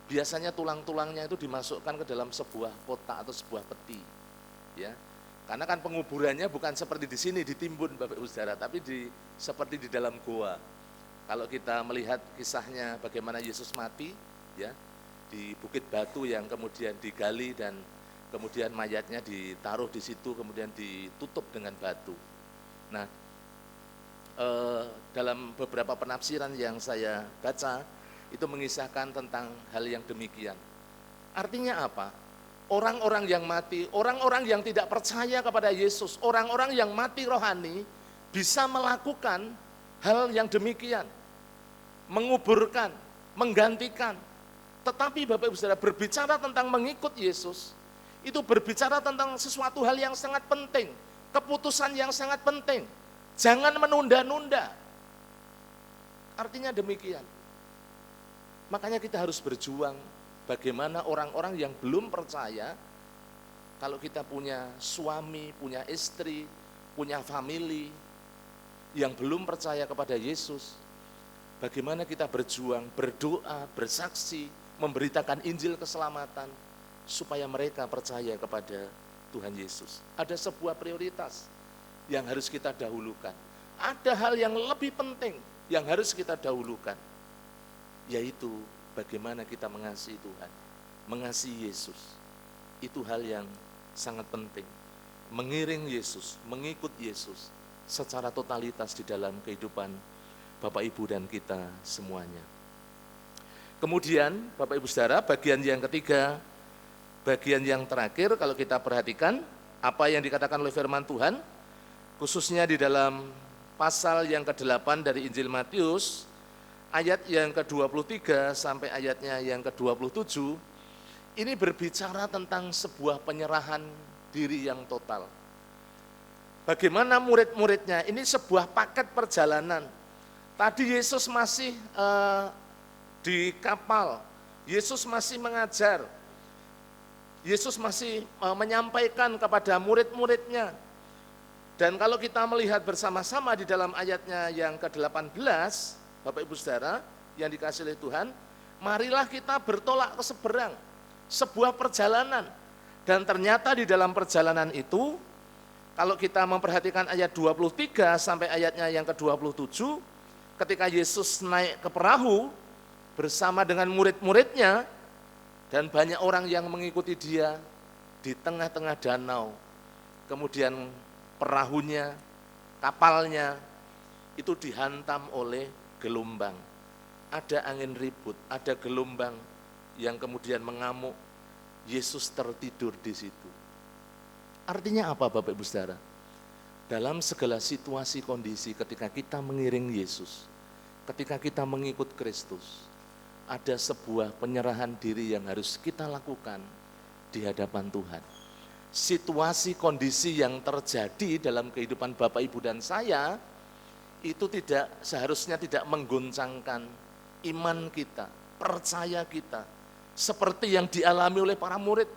biasanya tulang-tulangnya itu dimasukkan ke dalam sebuah kotak atau sebuah peti. Ya. Karena kan penguburannya bukan seperti di sini ditimbun Bapak Ibu Saudara, tapi seperti di dalam goa. Kalau kita melihat kisahnya bagaimana Yesus mati, ya, di bukit batu yang kemudian digali dan kemudian mayatnya ditaruh di situ, kemudian ditutup dengan batu. Nah, dalam beberapa penafsiran yang saya baca, itu mengisahkan tentang hal yang demikian. Artinya apa? Orang-orang yang mati, orang-orang yang tidak percaya kepada Yesus, orang-orang yang mati rohani bisa melakukan hal yang demikian, menguburkan, menggantikan. Tetapi Bapak Ibu Saudara, berbicara tentang mengikut Yesus, itu berbicara tentang sesuatu hal yang sangat penting, keputusan yang sangat penting. Jangan menunda-nunda. Artinya demikian. Makanya kita harus berjuang. Bagaimana orang-orang yang belum percaya, kalau kita punya suami, punya istri, punya family, yang belum percaya kepada Yesus, bagaimana kita berjuang, berdoa, bersaksi, memberitakan Injil keselamatan, supaya mereka percaya kepada Tuhan Yesus. Ada sebuah prioritas yang harus kita dahulukan. Ada hal yang lebih penting yang harus kita dahulukan, yaitu bagaimana kita mengasihi Tuhan, mengasihi Yesus. Itu hal yang sangat penting. Mengiring Yesus, mengikut Yesus secara totalitas di dalam kehidupan Bapak Ibu dan kita semuanya. Kemudian Bapak Ibu Saudara, bagian yang ketiga, bagian yang terakhir kalau kita perhatikan apa yang dikatakan oleh firman Tuhan, khususnya di dalam pasal yang ke-8 dari Injil Matius, ayat yang ke-23 sampai ayatnya yang ke-27, ini berbicara tentang sebuah penyerahan diri yang total. Bagaimana murid-muridnya, ini sebuah paket perjalanan. Tadi Yesus masih di kapal, Yesus masih mengajar, Yesus masih menyampaikan kepada murid-muridnya. Dan kalau kita melihat bersama-sama di dalam ayatnya yang ke-18, Bapak Ibu Saudara yang dikasihi oleh Tuhan, marilah kita bertolak ke seberang, sebuah perjalanan. Dan ternyata di dalam perjalanan itu, kalau kita memperhatikan ayat 23 sampai ayatnya yang ke-27, ketika Yesus naik ke perahu bersama dengan murid-muridnya, dan banyak orang yang mengikuti dia di tengah-tengah danau. Kemudian perahunya, kapalnya, itu dihantam oleh gelombang. Ada angin ribut, ada gelombang yang kemudian mengamuk. Yesus tertidur di situ. Artinya apa Bapak Ibu Saudara? Dalam segala situasi kondisi ketika kita mengiring Yesus, ketika kita mengikut Kristus, ada sebuah penyerahan diri yang harus kita lakukan di hadapan Tuhan. Situasi kondisi yang terjadi dalam kehidupan Bapak Ibu dan saya itu seharusnya tidak menggoncangkan iman kita, percaya kita, seperti yang dialami oleh para murid.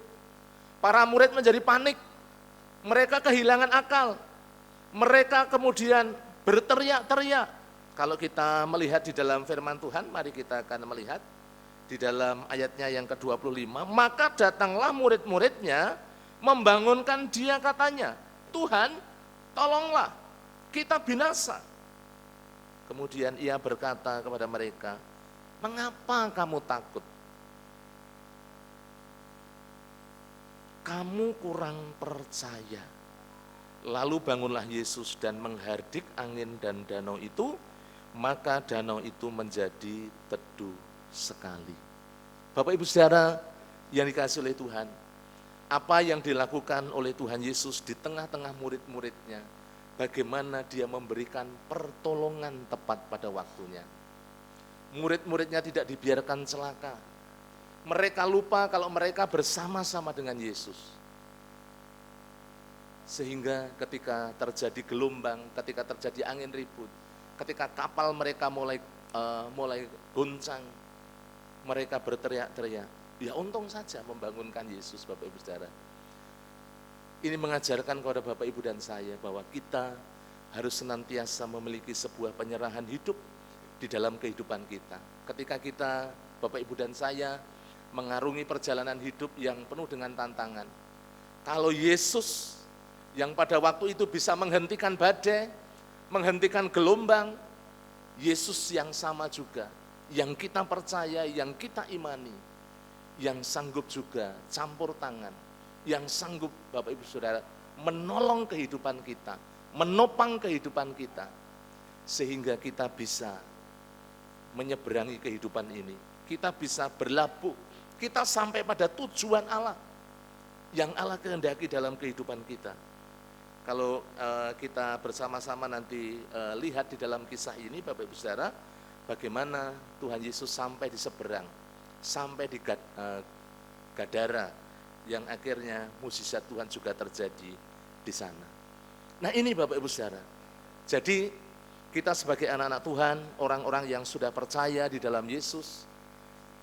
Para murid menjadi panik, mereka kehilangan akal, mereka kemudian berteriak-teriak. Kalau kita melihat di dalam firman Tuhan, mari kita akan melihat di dalam ayatnya yang ke-25, maka datanglah murid-muridnya membangunkan dia, katanya, Tuhan, tolonglah, kita binasa. Kemudian ia berkata kepada mereka, mengapa kamu takut? Kamu kurang percaya. Lalu bangunlah Yesus dan menghardik angin dan danau itu, maka danau itu menjadi teduh sekali. Bapak Ibu Saudara yang dikasihi oleh Tuhan, apa yang dilakukan oleh Tuhan Yesus di tengah-tengah murid-muridnya, bagaimana dia memberikan pertolongan tepat pada waktunya. Murid-muridnya tidak dibiarkan celaka. Mereka lupa kalau mereka bersama-sama dengan Yesus. Sehingga ketika terjadi gelombang, ketika terjadi angin ribut, ketika kapal mereka mulai goncang, mereka berteriak-teriak. Ya untung saja membangunkan Yesus, Bapak Ibu Saudara. Ini mengajarkan kepada Bapak Ibu dan saya bahwa kita harus senantiasa memiliki sebuah penyerahan hidup di dalam kehidupan kita. Ketika kita, Bapak Ibu dan saya, mengarungi perjalanan hidup yang penuh dengan tantangan. Kalau Yesus yang pada waktu itu bisa menghentikan badai, menghentikan gelombang, Yesus yang sama juga, yang kita percaya, yang kita imani, yang sanggup juga campur tangan, yang sanggup Bapak Ibu Saudara menolong kehidupan kita, menopang kehidupan kita, sehingga kita bisa menyeberangi kehidupan ini, kita bisa berlabuh, kita sampai pada tujuan Allah, yang Allah kehendaki dalam kehidupan kita. Kalau kita bersama-sama nanti lihat di dalam kisah ini Bapak Ibu Saudara, bagaimana Tuhan Yesus sampai di seberang, sampai di Gadara, yang akhirnya mukjizat Tuhan juga terjadi di sana. Nah ini Bapak Ibu Saudara, jadi kita sebagai anak-anak Tuhan, orang-orang yang sudah percaya di dalam Yesus,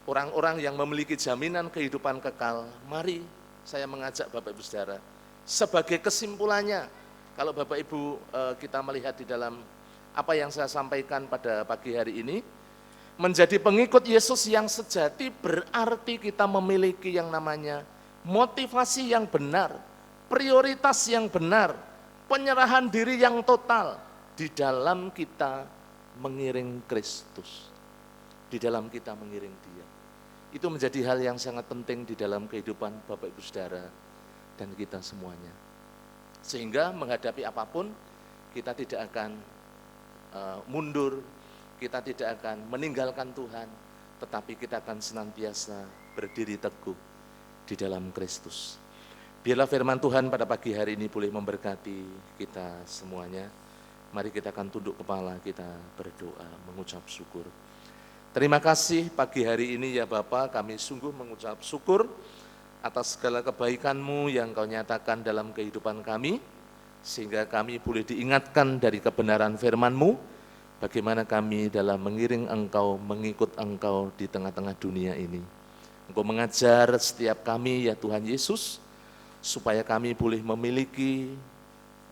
orang-orang yang memiliki jaminan kehidupan kekal, mari saya mengajak Bapak Ibu Saudara, sebagai kesimpulannya, kalau Bapak Ibu kita melihat di dalam apa yang saya sampaikan pada pagi hari ini, menjadi pengikut Yesus yang sejati berarti kita memiliki yang namanya motivasi yang benar, prioritas yang benar, penyerahan diri yang total di dalam kita mengiring Kristus, di dalam kita mengiring Dia. Itu menjadi hal yang sangat penting di dalam kehidupan Bapak Ibu Saudara dan kita semuanya. Sehingga menghadapi apapun, kita tidak akan mundur, kita tidak akan meninggalkan Tuhan, tetapi kita akan senantiasa berdiri teguh di dalam Kristus. Biarlah firman Tuhan pada pagi hari ini boleh memberkati kita semuanya. Mari kita akan tunduk kepala, kita berdoa, mengucap syukur. Terima kasih pagi hari ini ya Bapa, kami sungguh mengucap syukur atas segala kebaikan-Mu yang Kau nyatakan dalam kehidupan kami, sehingga kami boleh diingatkan dari kebenaran firman-Mu, bagaimana kami dalam mengiring Engkau, mengikut Engkau di tengah-tengah dunia ini. Engkau mengajar setiap kami ya Tuhan Yesus, supaya kami boleh memiliki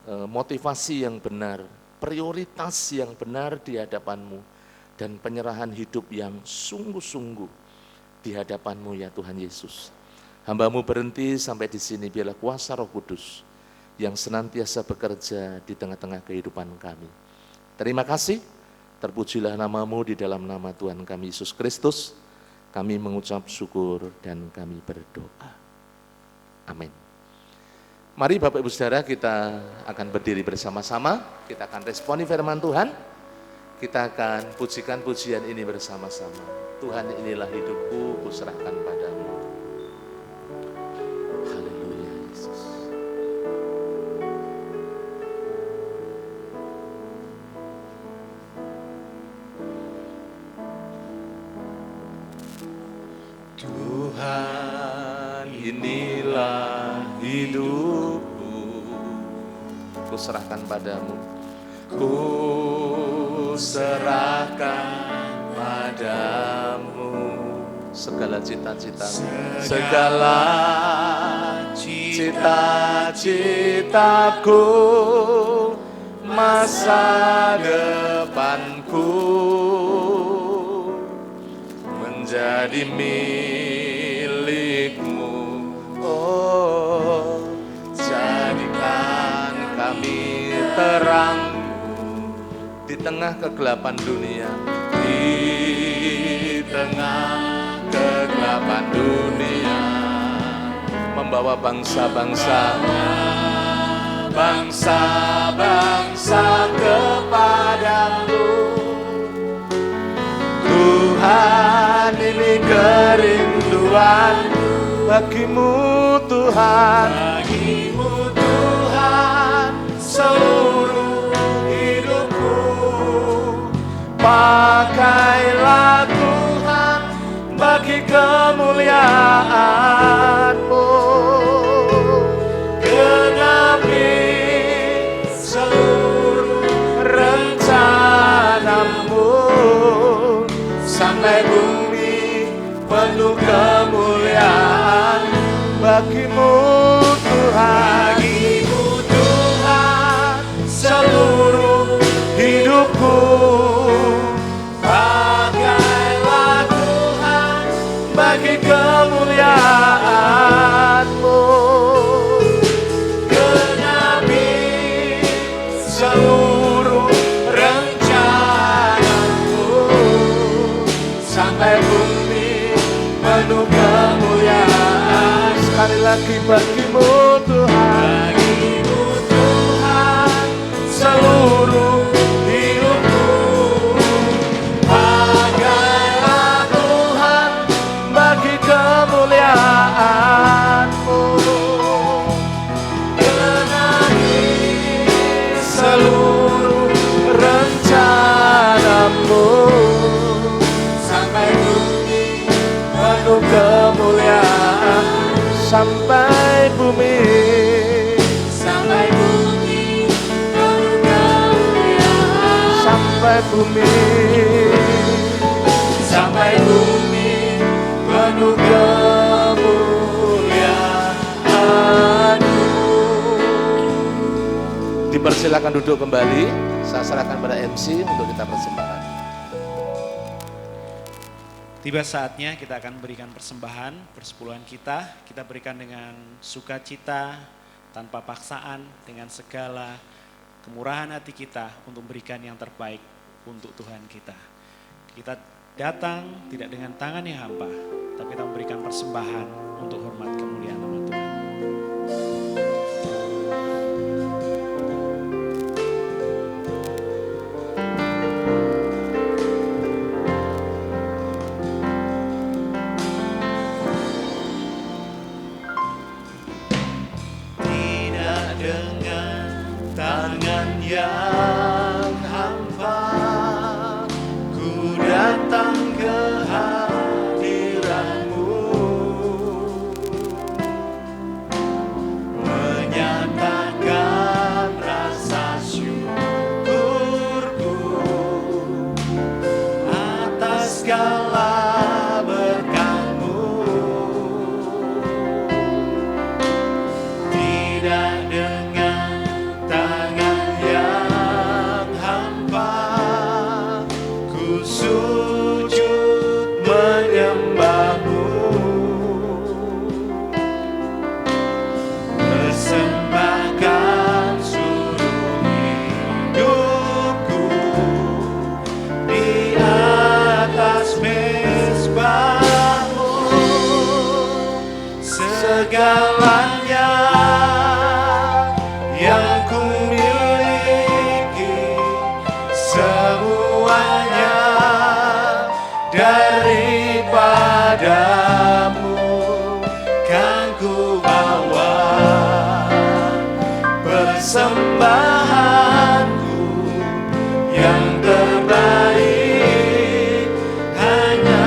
motivasi yang benar, prioritas yang benar di hadapan-Mu, dan penyerahan hidup yang sungguh-sungguh di hadapan-Mu ya Tuhan Yesus. Hamba-Mu berhenti sampai di sini, biarlah kuasa Roh Kudus yang senantiasa bekerja di tengah-tengah kehidupan kami. Terima kasih, terpujilah nama-Mu di dalam nama Tuhan kami Yesus Kristus. Kami mengucap syukur dan kami berdoa. Amin. Mari Bapak Ibu Saudara, kita akan berdiri bersama-sama, kita akan responi firman Tuhan, kita akan pujikan pujian ini bersama-sama. Tuhan, inilah hidupku, kuserahkan padamu. Haleluya Yesus. Tuhan, inilah hidupku, kuserahkan padamu. Kuserahkan padamu segala cita-citamu, segala cita-citaku, masa depanku menjadi milik-Mu. Oh, jadikan kami terang di tengah kegelapan dunia, di tengah kegelapan dunia, membawa bangsa-bangsa kepadamu. Tuhan, ini kerinduan bagimu Tuhan, seluruh hidupku. Pakailah Tuhan bagi kemuliaan-Mu, genapi seluruh rencana-Mu, sampai bumi penuh kemuliaan bagimu Tuhan. Seluruh hidupku, pakailah Tuhan bagi kemuliaan-Mu, genapi seluruh rencana-Mu, sampai bumi penuh kemuliaan. Sekali lagi bagimu Tuhan, seluruh hidupku, pakailah Tuhan bagi kemuliaan-Mu, genapi seluruh rencana-Mu, sampai bumi penuh kemuliaan, sampai bumi. Sampai bumi penuh kemuliaan-Mu. Dipersilakan duduk kembali. Saya serahkan pada MC untuk kita persembahkan. Tiba saatnya kita akan berikan persembahan, persepuluhan kita berikan dengan sukacita, tanpa paksaan, dengan segala kemurahan hati kita untuk berikan yang terbaik untuk Tuhan kita. Kita datang tidak dengan tangan yang hampa, tapi kita memberikan persembahan untuk hormat kemuliaan nama Tuhan. tangan yang hampa, ku datang ke hadirat-Mu, menyatakan rasa syukurku atas segala berkat-Mu. Tidak dengan tangan yang hampa, ku sujud menyembah-Mu, persembahkan seluruh hidupku di atas mezbah-Mu. Segalanya yang ku miliki, semuanya daripada-Mu kan ku bawa, persembahanku yang terbaik hanya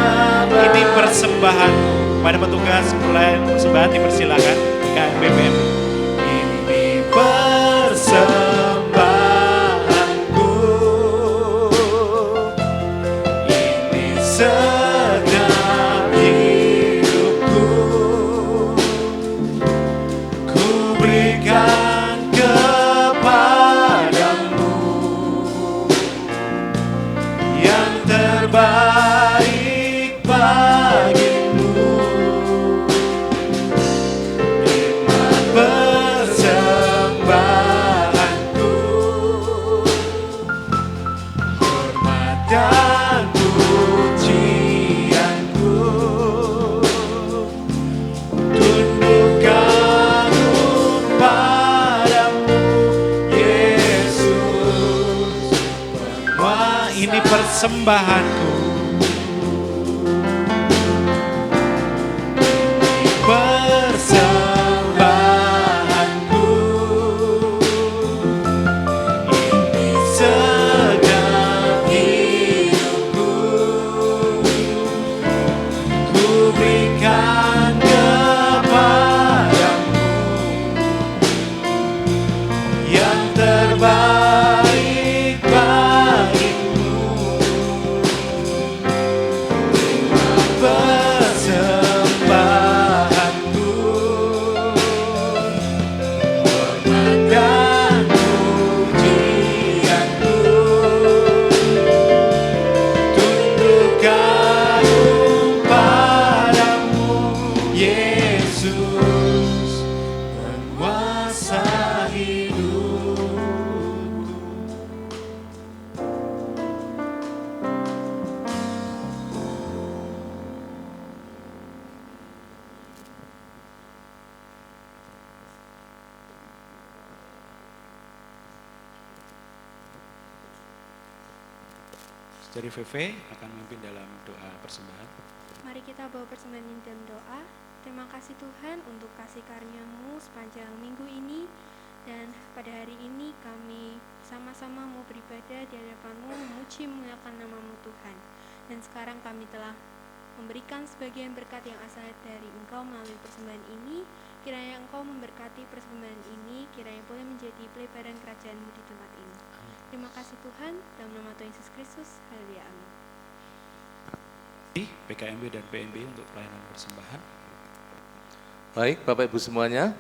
Ini persembahan. Pada petugas pelayan persembahan dipersilakan KMBPM. ini persembahanku, ini segenap hidupku, ku berikan kepadamu yang terbaik bagimu. Persembahanku, hormat dan pujianku, tundukkan padamu, Yesus. Wah, ini persembahanku. Persembahanku, ini segenap hidupku, ku berikan kepadamu yang terbaik bagimu. Persembahanku, hormat dan pujianku, tundukkan padamu, Yesus, penguasa hidupku. Dari VV akan memimpin dalam doa persembahan. Mari kita bawa persembahan ini dalam doa. Terima kasih Tuhan untuk kasih karunia-Mu sepanjang minggu ini. Dan pada hari ini kami sama-sama mau beribadah di hadapan-Mu, memuji memuliakan nama-Mu Tuhan. Dan sekarang kami telah memberikan sebagian berkat yang asal dari Engkau melalui persembahan ini. Kiranya Engkau memberkati persembahan ini, kiranya boleh menjadi pelebaran kerajaan-Mu di tempat ini. Terima kasih Tuhan, dalam nama Tuhan Yesus Kristus, haleluya, amin. PKMB dan PNB untuk pelayanan persembahan. Baik, Bapak Ibu semuanya,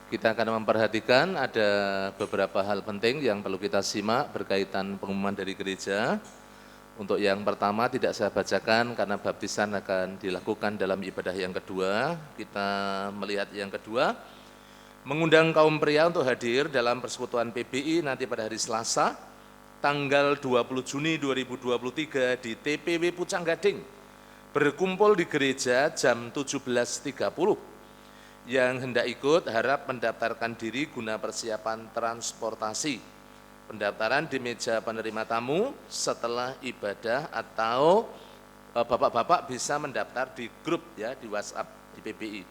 kita akan memperhatikan ada beberapa hal penting yang perlu kita simak berkaitan pengumuman dari gereja. Untuk yang pertama tidak saya bacakan karena baptisan akan dilakukan dalam ibadah yang kedua. Kita melihat yang kedua, mengundang kaum pria untuk hadir dalam persekutuan PBI nanti pada hari Selasa, tanggal 20 Juni 2023 di TPW Pucang Gading. Berkumpul di gereja jam 17.30. Yang hendak ikut harap mendaftarkan diri guna persiapan transportasi. Pendaftaran di meja penerima tamu setelah ibadah atau bapak-bapak bisa mendaftar di grup ya di WhatsApp di PBI.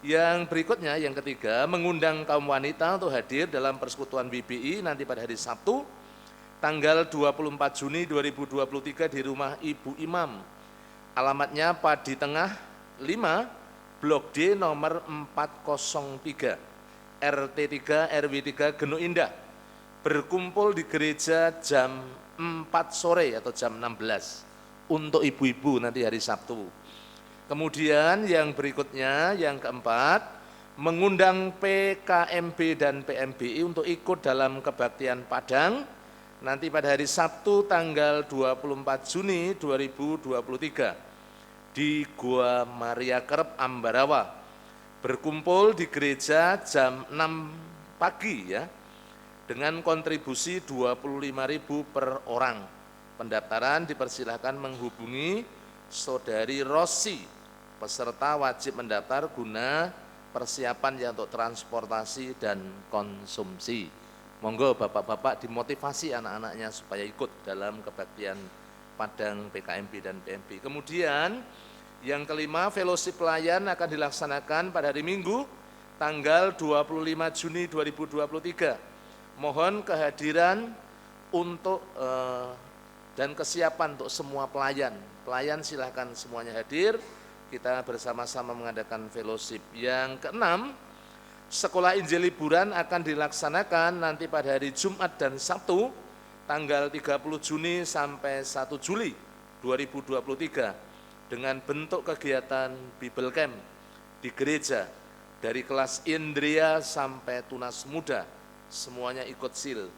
Yang berikutnya, yang ketiga, mengundang kaum wanita untuk hadir dalam persekutuan BBI nanti pada hari Sabtu, tanggal 24 Juni 2023 di rumah Ibu Imam. Alamatnya Padi Tengah 5, Blok D nomor 403, RT 3 RW 3 Genuk Indah. Berkumpul di gereja jam 4 sore atau jam 16 untuk ibu-ibu nanti hari Sabtu. Kemudian yang berikutnya, yang keempat, mengundang PKMB dan PMBI untuk ikut dalam kebaktian Padang nanti pada hari Sabtu tanggal 24 Juni 2023 di Gua Maria Kerep Ambarawa. Berkumpul di gereja jam 6 pagi ya, dengan kontribusi 25.000 per orang. Pendaftaran dipersilahkan menghubungi Saudari Rosi. Peserta wajib mendaftar guna persiapan ya untuk transportasi dan konsumsi. Monggo bapak-bapak dimotivasi anak-anaknya supaya ikut dalam kebaktian Padang PKMB dan PMB. Kemudian yang kelima, fellowship pelayan akan dilaksanakan pada hari Minggu tanggal 25 Juni 2023. Mohon kehadiran untuk dan kesiapan untuk semua pelayan. Pelayan silahkan semuanya hadir. Kita bersama-sama mengadakan fellowship. Yang keenam, sekolah Injil liburan akan dilaksanakan nanti pada hari Jumat dan Sabtu, tanggal 30 Juni sampai 1 Juli 2023, dengan bentuk kegiatan Bible Camp di gereja, dari kelas Indria sampai Tunas Muda, semuanya ikut sil.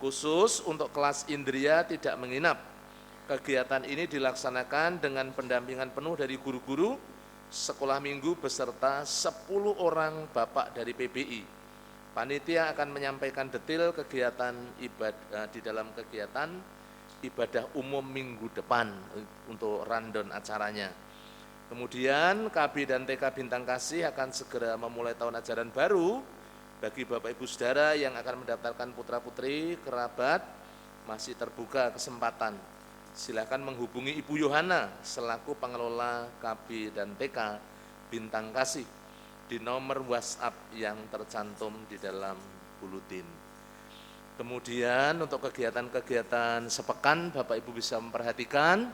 Khusus untuk kelas Indria tidak menginap. Kegiatan ini dilaksanakan dengan pendampingan penuh dari guru-guru sekolah minggu beserta 10 orang bapak dari PBI. Panitia akan menyampaikan detail kegiatan ibadah di dalam kegiatan ibadah umum minggu depan untuk rundown acaranya. Kemudian KB dan TK Bintang Kasih akan segera memulai tahun ajaran baru bagi Bapak Ibu Saudara yang akan mendaftarkan putra-putri, kerabat, masih terbuka kesempatan. Silakan menghubungi Ibu Yohana selaku pengelola KB dan TK Bintang Kasih di nomor WhatsApp yang tercantum di dalam buletin. Kemudian untuk kegiatan-kegiatan sepekan Bapak Ibu bisa memperhatikan,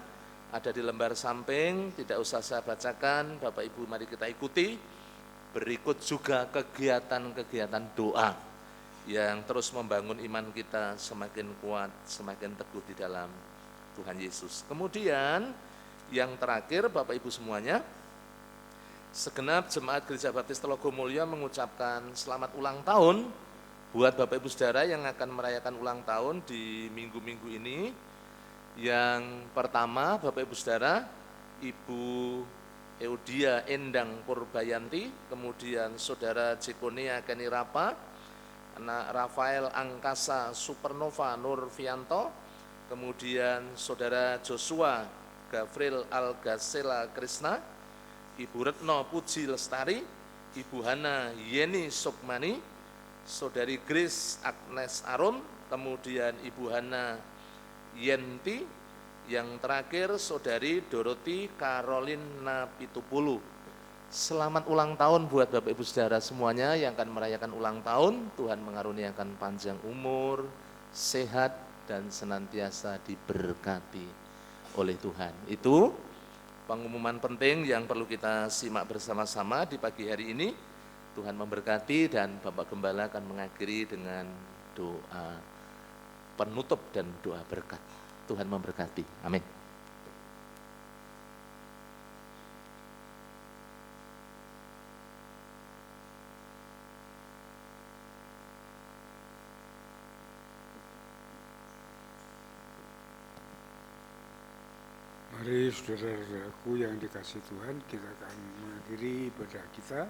ada di lembar samping, tidak usah saya bacakan, Bapak Ibu mari kita ikuti. Berikut juga kegiatan-kegiatan doa yang terus membangun iman kita semakin kuat, semakin teguh di dalam Tuhan Yesus. Kemudian yang terakhir Bapak Ibu semuanya, segenap jemaat Gereja Baptis Telogomulyo mengucapkan selamat ulang tahun buat Bapak Ibu Saudara yang akan merayakan ulang tahun di minggu-minggu ini. Yang pertama Bapak Ibu Saudara, Ibu Eudia Endang Purbayanti, kemudian Saudara Jekonia Kenirapa, anak Rafael Angkasa Supernova Nurfianto, kemudian Saudara Joshua Gavril Algasela Krishna, Ibu Retno Puji Lestari, Ibu Hana Yeni Sukmani, Saudari Grace Agnes Arum, kemudian Ibu Hana Yenti, yang terakhir Saudari Doroti Carolina Pitupulu. Selamat ulang tahun buat Bapak Ibu Saudara semuanya yang akan merayakan ulang tahun. Tuhan mengaruniakan panjang umur, sehat, dan senantiasa diberkati oleh Tuhan. Itu pengumuman penting yang perlu kita simak bersama-sama di pagi hari ini. Tuhan memberkati dan Bapak Gembala akan mengakhiri dengan doa penutup dan doa berkat. Tuhan memberkati. Amin. Mari saudara-saudaraku yang dikasihi Tuhan, kita akan mengakhiri ibadah kita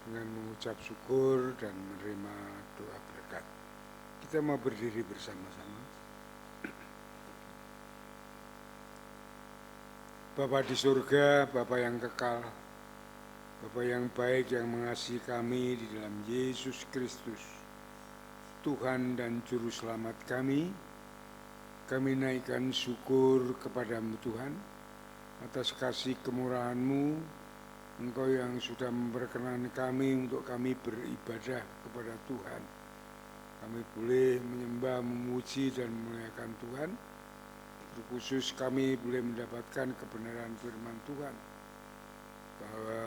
dengan mengucap syukur dan menerima doa berkat. Kita mau berdiri bersama-sama. Bapa di surga, Bapa yang kekal, Bapa yang baik yang mengasihi kami di dalam Yesus Kristus, Tuhan dan Juru Selamat kami naikkan syukur kepadamu Tuhan, atas kasih kemurahan-Mu Engkau yang sudah memperkenankan kami untuk kami beribadah kepada Tuhan. Kami boleh menyembah, memuji, dan memuliakan Tuhan. Terkhusus kami boleh mendapatkan kebenaran firman Tuhan, bahwa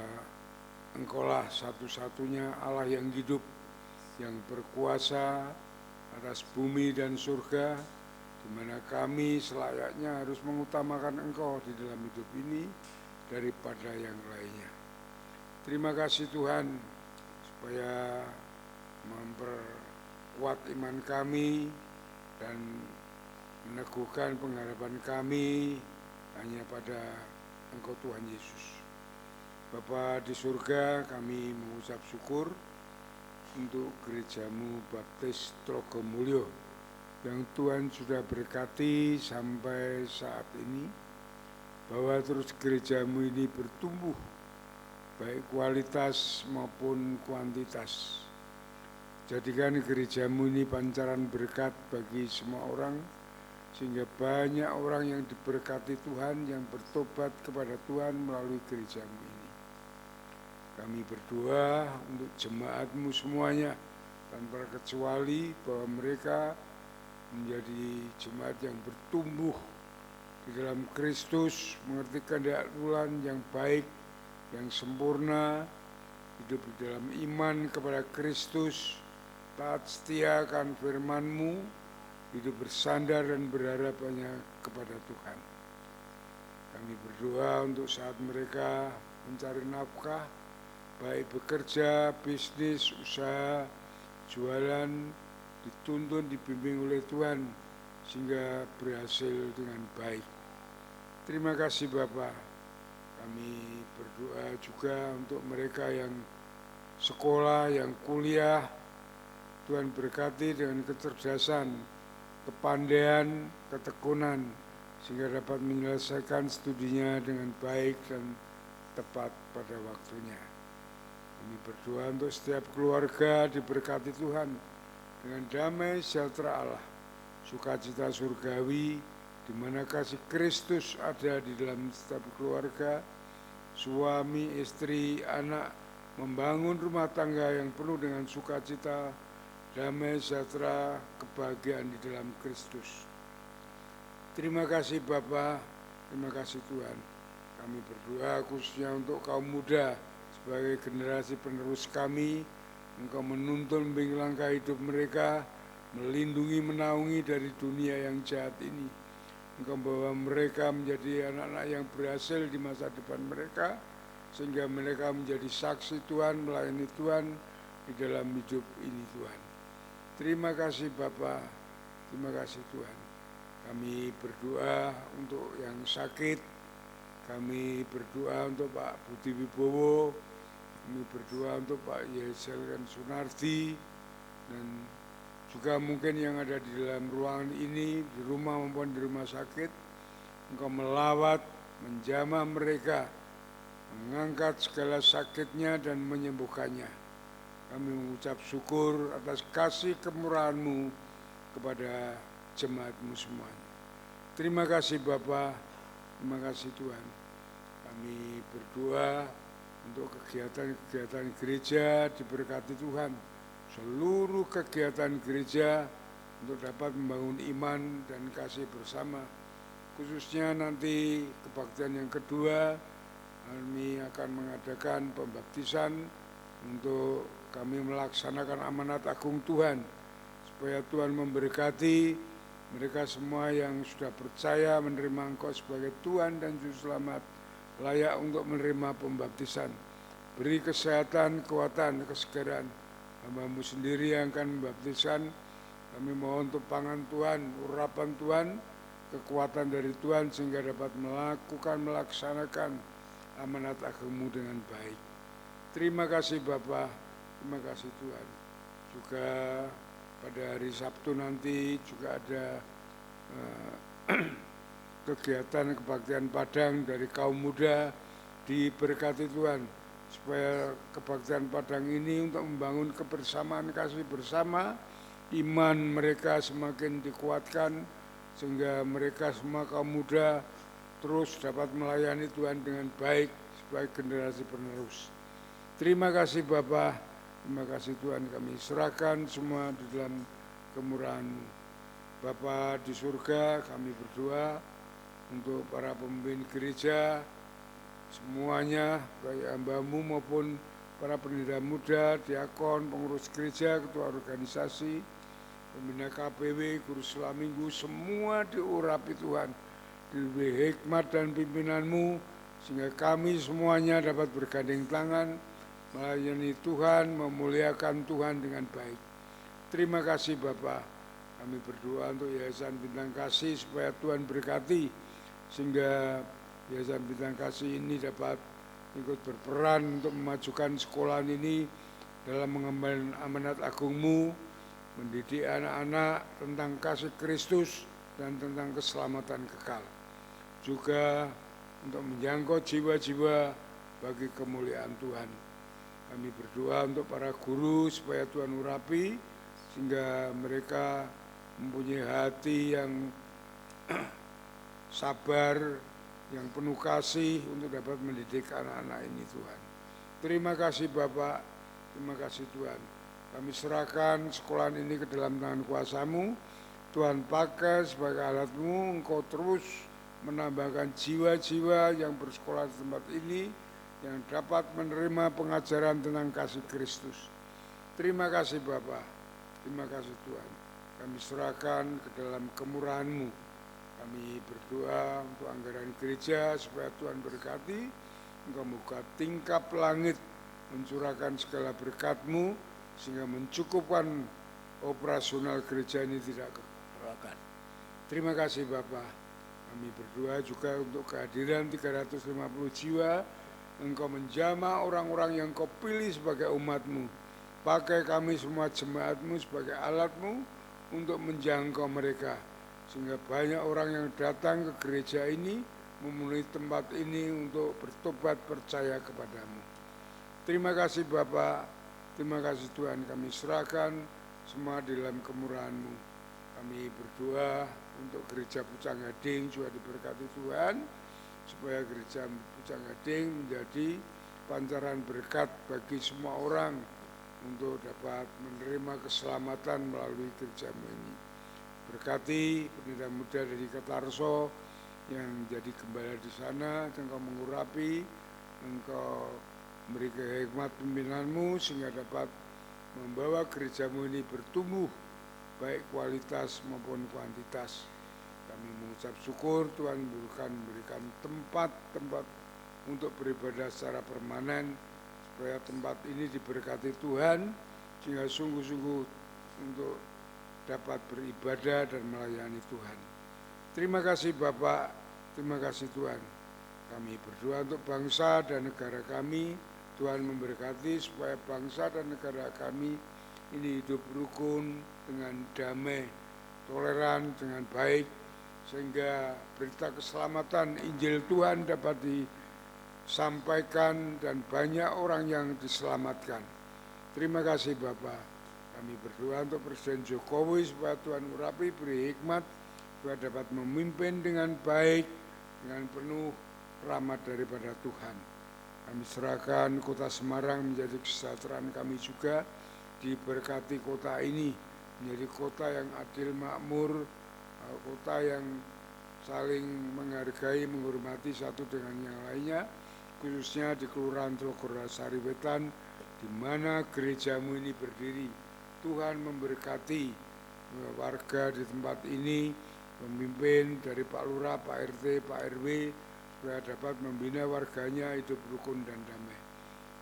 Engkaulah satu-satunya Allah yang hidup, yang berkuasa atas bumi dan surga, di mana kami selayaknya harus mengutamakan Engkau di dalam hidup ini daripada yang lainnya. Terima kasih Tuhan, supaya memperkuat iman kami dan meneguhkan pengharapan kami hanya pada Engkau Tuhan Yesus. Bapa di surga, kami mengucap syukur untuk gerejamu Baptis Trogomulyo yang Tuhan sudah berkati sampai saat ini, bahwa terus gerejamu ini bertumbuh baik kualitas maupun kuantitas. Jadikan gerejamu ini pancaran berkat bagi semua orang, sehingga banyak orang yang diberkati Tuhan, yang bertobat kepada Tuhan melalui gerejamu ini. Kami berdoa untuk jemaatmu semuanya, tanpa kecuali, bahwa mereka menjadi jemaat yang bertumbuh di dalam Kristus, mengerti kehendak Tuhan yang baik, yang sempurna, hidup di dalam iman kepada Kristus, taat setia akan firman-Mu, hidup bersandar dan berharap hanya kepada Tuhan. Kami berdoa untuk saat mereka mencari nafkah, baik bekerja, bisnis, usaha, jualan, dituntun, dibimbing oleh Tuhan, sehingga berhasil dengan baik. Terima kasih Bapak. Kami berdoa juga untuk mereka yang sekolah, yang kuliah. Tuhan berkati dengan kecerdasan, kepandaian, ketekunan, sehingga dapat menyelesaikan studinya dengan baik dan tepat pada waktunya. Kami berdoa untuk setiap keluarga diberkati Tuhan dengan damai sejahtera Allah, sukacita surgawi, di mana kasih Kristus ada di dalam setiap keluarga, suami, istri, anak, membangun rumah tangga yang penuh dengan sukacita, damai sejahtera, kebahagiaan di dalam Kristus. Terima kasih Bapa, terima kasih Tuhan. Kami berdoa khususnya untuk kaum muda sebagai generasi penerus kami. Engkau menuntun membimbing langkah hidup mereka, melindungi, menaungi dari dunia yang jahat ini. Engkau membawa mereka menjadi anak-anak yang berhasil di masa depan mereka, sehingga mereka menjadi saksi Tuhan, melayani Tuhan di dalam hidup ini Tuhan. Terima kasih Bapa, terima kasih Tuhan. Kami berdoa untuk yang sakit, kami berdoa untuk Pak Budi Wibowo, kami berdoa untuk Pak Yesel dan Sunardi, dan juga mungkin yang ada di dalam ruangan ini, di rumah maupun di rumah sakit. Engkau melawat, menjamah mereka, mengangkat segala sakitnya dan menyembuhkannya. Kami mengucap syukur atas kasih kemurahan-Mu kepada jemaat-Mu semuanya. Terima kasih Bapa, terima kasih Tuhan. Kami berdoa untuk kegiatan-kegiatan gereja diberkati Tuhan. Seluruh kegiatan gereja untuk dapat membangun iman dan kasih bersama. Khususnya nanti kebaktian yang kedua, kami akan mengadakan pembaptisan untuk kami melaksanakan amanat agung Tuhan, supaya Tuhan memberkati mereka semua yang sudah percaya menerima Engkau sebagai Tuhan dan Juru Selamat, layak untuk menerima pembaptisan. Beri kesehatan, kekuatan, kesegaran. Hamba-Mu sendiri yang akan membaptisan. Kami mohon tumpangan Tuhan, urapan Tuhan, kekuatan dari Tuhan, sehingga dapat melaksanakan amanat agung-Mu dengan baik. Terima kasih Bapa, terima kasih Tuhan. Juga pada hari Sabtu nanti juga ada kegiatan kebaktian Padang dari kaum muda. Diberkati Tuhan, supaya kebaktian Padang ini untuk membangun kebersamaan, kasih bersama, iman mereka semakin dikuatkan, sehingga mereka semua kaum muda terus dapat melayani Tuhan dengan baik, sebagai generasi penerus. Terima kasih Bapa, terima kasih Tuhan, kami serahkan semua di dalam kemurahan-Mu. Bapa di surga, kami berdoa untuk para pemimpin gereja, semuanya, baik hamba-Mu maupun para pendeta muda, diakon, pengurus gereja, ketua organisasi, pembina KPW, guru sekolah minggu, semua diurapi Tuhan, diberi hikmat dan pimpinan-Mu, sehingga kami semuanya dapat bergandeng tangan, melayani Tuhan, memuliakan Tuhan dengan baik. Terima kasih Bapa. Kami berdoa untuk Yayasan Bintang Kasih supaya Tuhan berkati, sehingga Yayasan Bintang Kasih ini dapat ikut berperan untuk memajukan sekolah ini dalam mengemban amanat agung-Mu, mendidik anak-anak tentang kasih Kristus dan tentang keselamatan kekal. Juga untuk menjangkau jiwa-jiwa bagi kemuliaan Tuhan. Kami berdoa untuk para guru supaya Tuhan urapi, sehingga mereka mempunyai hati yang sabar, yang penuh kasih untuk dapat mendidik anak-anak ini Tuhan. Terima kasih Bapak, terima kasih Tuhan. Kami serahkan sekolah ini ke dalam tangan kuasa-Mu. Tuhan pakai sebagai alat-Mu, Engkau terus menambahkan jiwa-jiwa yang bersekolah di tempat ini, yang dapat menerima pengajaran tentang kasih Kristus. Terima kasih Bapak, terima kasih Tuhan. Kami serahkan ke dalam kemurahan-Mu. Kami berdoa untuk anggaran gereja supaya Tuhan berkati, Engkau buka tingkap langit, mencurahkan segala berkat-Mu, sehingga mencukupkan operasional gereja ini tidak kekurangan. Terima kasih Bapak. Kami berdoa juga untuk kehadiran 350 jiwa, Engkau menjamah orang-orang yang Kau pilih sebagai umat-Mu. Pakai kami semua jemaat-Mu sebagai alat-Mu untuk menjangkau mereka, sehingga banyak orang yang datang ke gereja ini, memenuhi tempat ini untuk bertobat percaya kepadamu. Terima kasih Bapak, terima kasih Tuhan, kami serahkan semua di dalam kemurahan-Mu. Kami berdoa untuk gereja Pucang Gading juga diberkati Tuhan, supaya gereja Pucang Gading menjadi pancaran berkat bagi semua orang untuk dapat menerima keselamatan melalui gereja-Mu ini. Berkati pendeta muda dari Ketarso yang jadi gembala di sana, Engkau mengurapi, Engkau beri hikmat pimpinan-Mu sehingga dapat membawa gereja-Mu ini bertumbuh baik kualitas maupun kuantitas. Kami mengucap syukur Tuhan berikan tempat-tempat untuk beribadah secara permanen, supaya tempat ini diberkati Tuhan sehingga sungguh-sungguh untuk dapat beribadah dan melayani Tuhan. Terima kasih Bapak, terima kasih Tuhan. Kami berdoa untuk bangsa dan negara kami, Tuhan memberkati supaya bangsa dan negara kami ini hidup rukun dengan damai, toleran dengan baik, sehingga berita keselamatan Injil Tuhan dapat disampaikan dan banyak orang yang diselamatkan. Terima kasih Bapak. Kami berdoa untuk Presiden Jokowi supaya Tuhan urapi, beri hikmat, supaya dapat memimpin dengan baik, dengan penuh rahmat daripada Tuhan. Kami serahkan kota Semarang menjadi kesejahteraan kami juga, diberkati kota ini menjadi kota yang adil makmur, kota yang saling menghargai, menghormati satu dengan yang lainnya, khususnya di Kelurahan Telogorasari Wetan, di mana gereja-Mu ini berdiri. Tuhan memberkati warga di tempat ini, pemimpin dari Pak Lurah, Pak RT, Pak RW, supaya dapat membina warganya hidup rukun dan damai.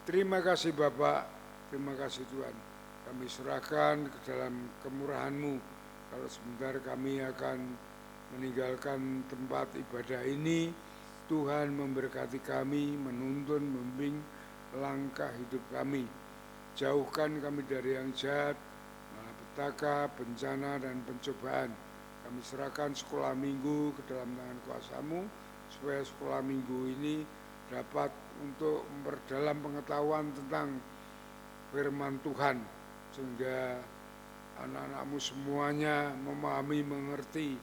Terima kasih Bapak, terima kasih Tuhan. Kami serahkan ke dalam kemurahan-Mu. Kalau sebentar kami akan meninggalkan tempat ibadah ini, Tuhan memberkati kami, menuntun, membimbing langkah hidup kami. Jauhkan kami dari yang jahat, malapetaka, bencana, dan pencobaan. Kami serahkan sekolah minggu ke dalam tangan kuasa-Mu, supaya sekolah minggu ini dapat untuk memperdalam pengetahuan tentang firman Tuhan, sehingga anak-anak-Mu semuanya memahami, mengerti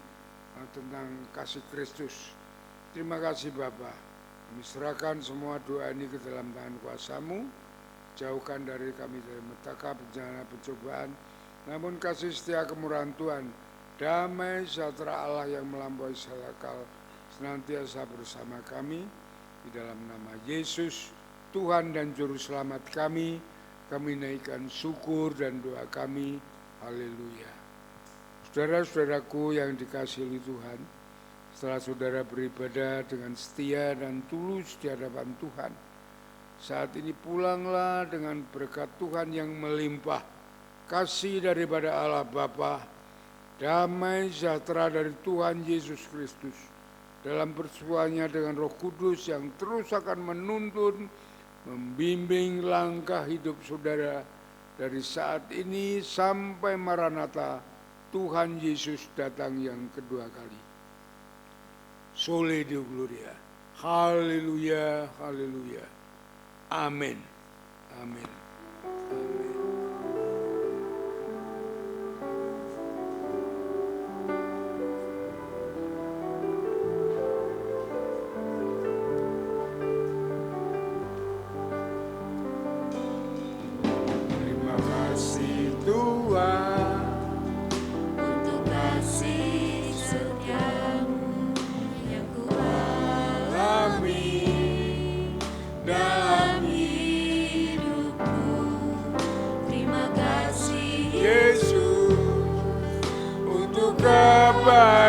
tentang kasih Kristus. Terima kasih Bapak. Kami serahkan semua doa ini ke dalam tangan kuasa-Mu. Jauhkan dari kami dari petaka, bencana, pencobaan. Namun kasih setia kemurahan Tuhan, damai sejahtera Allah yang melampaui segala akal senantiasa bersama kami. Di dalam nama Yesus, Tuhan dan Juru Selamat kami naikkan syukur dan doa kami. Haleluya. Saudara-saudaraku yang dikasihi oleh Tuhan, setelah saudara beribadah dengan setia dan tulus di hadapan Tuhan, saat ini pulanglah dengan berkat Tuhan yang melimpah, kasih daripada Allah Bapa, damai sejahtera dari Tuhan Yesus Kristus, dalam persuaannya dengan Roh Kudus yang terus akan menuntun, membimbing langkah hidup saudara dari saat ini sampai Maranatha, Tuhan Yesus datang yang kedua kali. Sole Deo Gloria. Haleluya, haleluya. Amin. Amin. Amin. Terima kasih Tuhan Untuk kasih setiamu yang ku alami dalam hidupku. Terima kasih Yesus untuk kebaikan